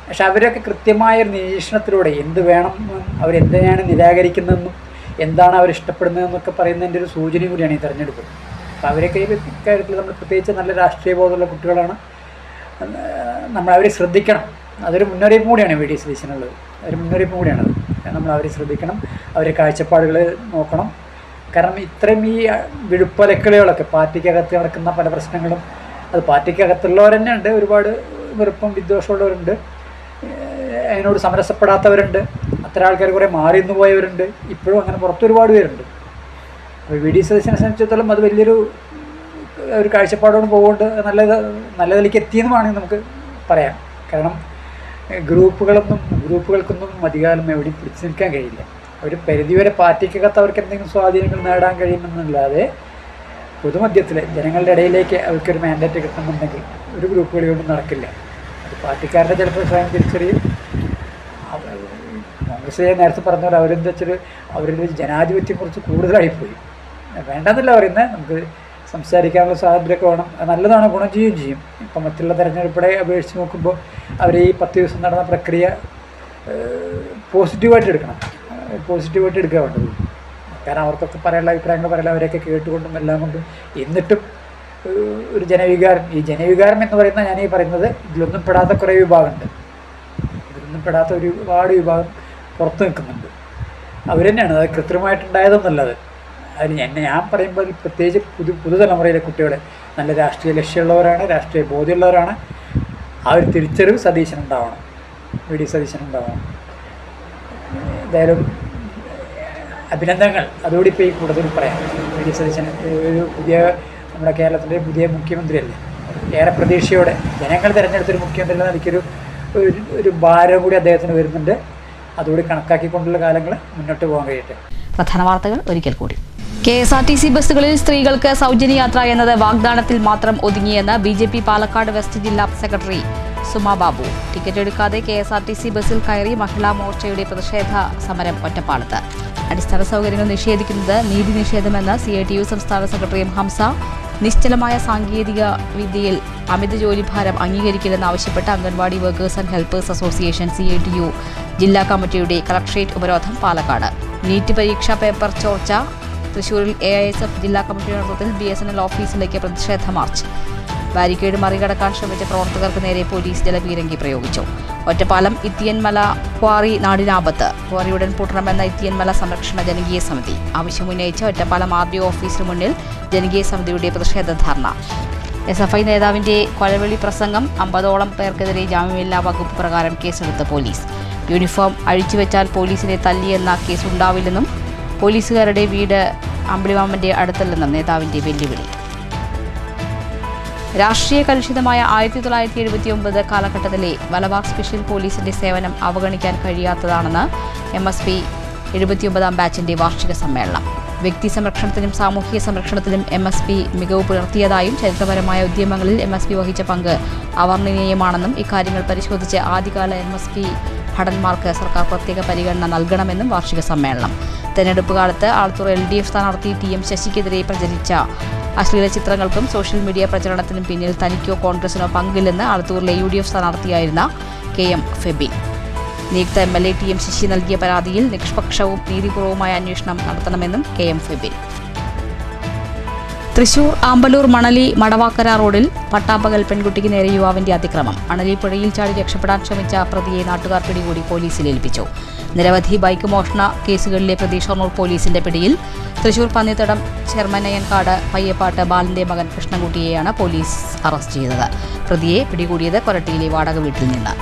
പക്ഷെ അവരൊക്കെ കൃത്യമായൊരു നിരീക്ഷണത്തിലൂടെ എന്ത് വേണം, അവരെന്തിനാണ് നിരാകരിക്കുന്നതെന്നും എന്താണ് അവർ ഇഷ്ടപ്പെടുന്നതെന്നൊക്കെ പറയുന്നതിൻ്റെ ഒരു സൂചനയും കൂടിയാണ് ഈ തെരഞ്ഞെടുപ്പ്. അപ്പോൾ അവരൊക്കെ ഈ കാര്യത്തിൽ നമ്മൾ പ്രത്യേകിച്ച് നല്ല രാഷ്ട്രീയ ബോധമുള്ള കുട്ടികളാണ്. നമ്മളവരെ ശ്രദ്ധിക്കണം. അതൊരു മുന്നറിയിപ്പ് കൂടിയാണ് VD സതീശനുള്ളത്. ഒരു മുന്നറിയിപ്പ് കൂടിയാണത്. നമ്മൾ അവരെ ശ്രദ്ധിക്കണം, അവരെ കാഴ്ചപ്പാടുകൾ നോക്കണം. കാരണം ഇത്രയും ഈ വിഴുപ്പലക്കളികളൊക്കെ പാർട്ടിക്കകത്ത് നടക്കുന്ന പല പ്രശ്നങ്ങളും, അത് പാർട്ടിക്കകത്തുള്ളവർ തന്നെ ഉണ്ട്, ഒരുപാട് വെറുപ്പും വിദ്വേഷമുള്ളവരുണ്ട്, അതിനോട് സമരസപ്പെടാത്തവരുണ്ട്, അത്തരം ആൾക്കാർ കുറേ മാറി നിന്ന് പോയവരുണ്ട്, ഇപ്പോഴും അങ്ങനെ പുറത്ത് ഒരുപാട് പേരുണ്ട്. അപ്പോൾ VD സതീശനെ സംബന്ധിച്ചിടത്തോളം അത് വലിയൊരു ഒരു കാഴ്ചപ്പാടോട് പോകുകൊണ്ട് നല്ല നിലയ്ക്ക് എത്തിയെന്ന് വേണമെങ്കിൽ നമുക്ക് പറയാം. കാരണം ഗ്രൂപ്പുകൾക്കൊന്നും അധികാരം എവിടെയും പിടിച്ചു നിൽക്കാൻ കഴിയില്ല. ഒരു പരിധിവരെ പാർട്ടിക്കകത്ത് അവർക്ക് എന്തെങ്കിലും സ്വാധീനങ്ങൾ നേടാൻ കഴിയുമെന്നല്ലാതെ പൊതുമധ്യത്തിൽ ജനങ്ങളുടെ ഇടയിലേക്ക് അവർക്കൊരു മാൻഡേറ്റ് കിട്ടുന്നുണ്ടെങ്കിൽ ഒരു ഗ്രൂപ്പുകൾ കൊണ്ടും നടക്കില്ല. അത് പാർട്ടിക്കാരുടെ ചിലപ്പോൾ സ്വയം തിരിച്ചറിയും. കോൺഗ്രസ് നേരത്തെ പറഞ്ഞ പോലെ അവരെന്താ വെച്ചാൽ അവരുടെ ജനാധിപത്യം കുറച്ച് കൂടുതലായിപ്പോയി. വേണ്ടെന്നല്ല പറയുന്നത്, നമുക്ക് സംസാരിക്കാനുള്ള സ്വാതന്ത്ര്യമൊക്കെ വേണം, അത് നല്ലതാണ്, ഗുണം ചെയ്യുകയും ചെയ്യും. ഇപ്പം മറ്റുള്ള തെരഞ്ഞെടുപ്പിടെ അപേക്ഷിച്ച് നോക്കുമ്പോൾ അവർ ഈ 10 ദിവസം നടന്ന പ്രക്രിയ പോസിറ്റീവായിട്ട് എടുക്കണം, പോസിറ്റീവായിട്ട് എടുക്കുക വേണ്ടത്. കാരണം അവർക്കൊക്കെ പറയാനുള്ള അഭിപ്രായങ്ങൾ പറയാനുള്ള അവരെയൊക്കെ കേട്ടുകൊണ്ടും എല്ലാം കൊണ്ടും എന്നിട്ടും ഒരു ജനവികാരം എന്ന് പറയുന്ന ഞാനീ പറയുന്നത് ഇതിലൊന്നും പെടാത്ത കുറേ വിഭാഗമുണ്ട്. ഇതിലൊന്നും പെടാത്ത ഒരുപാട് വിഭാഗം പുറത്ത് നിൽക്കുന്നുണ്ട്. അവർ തന്നെയാണ് അത് കൃത്രിമമായിട്ടുണ്ടായതെന്നുള്ളത്. അതിന് ഞാൻ പറയുമ്പോൾ പ്രത്യേകിച്ച് പുതുതലമുറയിലെ കുട്ടികൾ നല്ല രാഷ്ട്രീയ ലക്ഷ്യമുള്ളവരാണ്, രാഷ്ട്രീയ ബോധ്യമുള്ളവരാണ്. ആ ഒരു തിരിച്ചറിവ് സതീശനുണ്ടാവണം, VD സതീശനുണ്ടാവണം. എന്തായാലും അഭിനന്ദനങ്ങൾ. അതോടെ ഇപ്പോൾ ഈ കൂടുതൽ പറയാം. VD സതീശൻ ഒരു നമ്മുടെ കേരളത്തിൻ്റെ പുതിയ മുഖ്യമന്ത്രിയല്ലേ, ഏറെ പ്രതീക്ഷയോടെ ജനങ്ങൾ തിരഞ്ഞെടുത്തൊരു മുഖ്യമന്ത്രി എന്ന നിലയ്ക്കൊരു ഒരു ഭാരം കൂടി അദ്ദേഹത്തിന് വരുന്നുണ്ട്. അതുകൂടി കണക്കാക്കിക്കൊണ്ടുള്ള കാലങ്ങൾ മുന്നോട്ട് പോകാൻ കഴിയട്ടെ. പ്രധാന വാർത്തകൾ ഒരിക്കൽ കൂടി. KSRTC ബസ്സുകളിൽ സ്ത്രീകൾക്ക് സൗജന്യ യാത്ര എന്നത് വാഗ്ദാനത്തിൽ മാത്രം ഒതുങ്ങിയെന്ന് BJP പാലക്കാട് വെസ്റ്റ് ജില്ലാ സെക്രട്ടറി സുമാ ബാബു. ടിക്കറ്റ് എടുക്കാതെ KSRTC ബസ്സിൽ കയറി മഹിളാ മോർച്ചയുടെ പ്രതിഷേധ സമരം ഒറ്റപ്പാലത്ത്. അടിസ്ഥാന സൗകര്യങ്ങൾ നിഷേധിക്കുന്നത് നീതി നിഷേധമെന്ന് CITU സംസ്ഥാന സെക്രട്ടറി ഹംസ. നിശ്ചലമായ സാങ്കേതിക വിദ്യയിൽ അമിത ജോലിഭാരം അംഗീകരിക്കില്ലെന്നാവശ്യപ്പെട്ട് anganwadi workers and helpers association CITU ജില്ലാ കമ്മിറ്റിയുടെ കളക്ട്രേറ്റ് ഉപരോധം പാലക്കാട്. നീറ്റ് പരീക്ഷാ പേപ്പർ ചോർച്ച. തൃശൂരിൽ AISF ജില്ലാ കമ്മിറ്റിയുടെ നേതൃത്വത്തിൽ BSNL ഓഫീസിലേക്ക് പ്രതിഷേധ മാർച്ച്. ബാരിക്കേഡ് മറികടക്കാൻ ശ്രമിച്ച പ്രവർത്തകർക്ക് നേരെ പോലീസ് ജലപീരങ്കി പ്രയോഗിച്ചു. ഒറ്റപ്പാലം ഇത്തിയൻമല ക്വാറി നാടിനാപത്ത്. ക്വാറി ഉടൻ പൂട്ടണമെന്ന ഇത്തിയൻമല സംരക്ഷണ ജനകീയ സമിതി ആവശ്യമുന്നയിച്ച് ഒറ്റപ്പാലം RDO ഓഫീസിന് മുന്നിൽ ജനകീയ സമിതിയുടെ പ്രതിഷേധ ധർണ. SFI നേതാവിന്റെ കൊലവിളി പ്രസംഗം. 50ഓളം പേർക്കെതിരെ ജാമ്യമില്ലാ വകുപ്പ് പ്രകാരം കേസെടുത്ത പോലീസ്. യൂണിഫോം അഴിച്ചുവെച്ചാൽ പോലീസിനെ തല്ലിയെന്ന കേസുണ്ടാവില്ലെന്നും പോലീസുകാരുടെ വീട് അമ്പിളിമാമന്റെ അടുത്തല്ലെന്നും നേതാവിന്റെ വെല്ലുവിളി. രാഷ്ട്രീയ കലുഷിതമായ 1979 കാലഘട്ടത്തിലെ മലബാർ സ്പെഷ്യൽ പോലീസിന്റെ സേവനം അവഗണിക്കാൻ കഴിയാത്തതാണെന്ന് MSP 79ാം ബാച്ചിന്റെ വാർഷിക സമ്മേളനം. വ്യക്തി സംരക്ഷണത്തിനും സാമൂഹിക സംരക്ഷണത്തിലും MSP മികവ് പുലർത്തിയതായും ചരിത്രപരമായ ഉദ്യമങ്ങളിൽ MSP വഹിച്ച പങ്ക് അവർണ്ണനീയമാണെന്നും ഇക്കാര്യങ്ങൾ പരിശോധിച്ച് ആദ്യകാല MSP ഭടന്മാർക്ക് സർക്കാർ പ്രത്യേക പരിഗണന നൽകണമെന്നും വാർഷിക സമ്മേളനം. തെരഞ്ഞെടുപ്പ് കാലത്ത് ആലത്തൂർ LDF സ്ഥാനാർത്ഥി TM ശശിക്കെതിരെ പ്രചരിച്ച അശ്ലീല ചിത്രങ്ങൾക്കും സോഷ്യൽ മീഡിയ പ്രചരണത്തിനും പിന്നിൽ തനിക്കോ കോൺഗ്രസിനോ പങ്കില്ലെന്ന് ആലത്തൂരിലെ UDF സ്ഥാനാർത്ഥിയായിരുന്ന KM ഫെബിൻ. നിയുക്ത MLA TM ശശി നൽകിയ പരാതിയിൽ നിഷ്പക്ഷവും നീതിപൂർവമായ അന്വേഷണം നടത്തണമെന്നും KM ഫെബിൻ. തൃശൂർ ആമ്പലൂർ മണലി മടവാക്കര റോഡിൽ പട്ടാപ്പകൽ പെൺകുട്ടിക്ക് നേരെ യുവാവിന്റെ അതിക്രമം. അണലി പുഴയിൽ ചാടി രക്ഷപ്പെടാൻ ശ്രമിച്ച പ്രതിയെ നാട്ടുകാർ പിടികൂടി പോലീസിൽ ഏൽപ്പിച്ചു. നിരവധി ബൈക്ക് മോഷണ കേസുകളിലെ പ്രതി ഷൊർണൂർ പോലീസിന്റെ പിടിയിൽ. തൃശൂർ പന്നിത്തടം ചെർമനയൻകാട് പയ്യപ്പാട്ട് ബാലന്റെ മകൻ കൃഷ്ണൻകുട്ടിയെയാണ് പോലീസ് അറസ്റ്റ് ചെയ്തത്. പ്രതിയെ പിടികൂടിയത് കൊരട്ടിയിലെ വാടക വീട്ടിൽ നിന്ന്.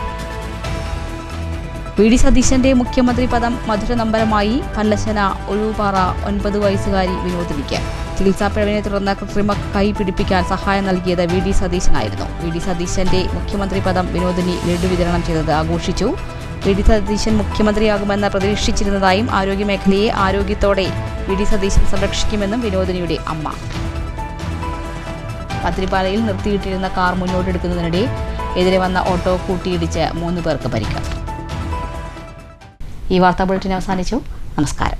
വി.ഡി. സതീശന്റെ മുഖ്യമന്ത്രി പദം മധുരനമ്പരമായി പല്ലശ്ശന ഒഴുപാറ 9 വയസ്സുകാരി വിനോദിനിക്ക്. ചികിത്സാപ്പിഴവിനെ തുടർന്ന് കൃത്രിമ കൈ പിടിപ്പിക്കാൻ സഹായം നൽകിയത് വി.ഡി. സതീശനായിരുന്നു. വി.ഡി. സതീശന്റെ മുഖ്യമന്ത്രി പദം വിനോദിനി ലഡു വിതരണം ചെയ്തത് ആഘോഷിച്ചു. വി.ഡി. സതീശൻ മുഖ്യമന്ത്രിയാകുമെന്ന് പ്രതീക്ഷിച്ചിരുന്നതായും ആരോഗ്യമേഖലയെ ആരോഗ്യത്തോടെ വി.ഡി. സതീശൻ സംരക്ഷിക്കുമെന്നും വിനോദിനിയുടെ അമ്മ. പത്തിരിപ്പാലയിൽ നിർത്തിയിട്ടിരുന്ന കാർ മുന്നോട്ടെടുക്കുന്നതിനിടെ എതിരെ വന്ന ഓട്ടോ കൂട്ടിയിടിച്ച് 3 പേർക്ക് പരിക്ക്. ഈ വാർത്താ ബുള്ളറ്റിൻ അവസാനിച്ചു. നമസ്കാരം.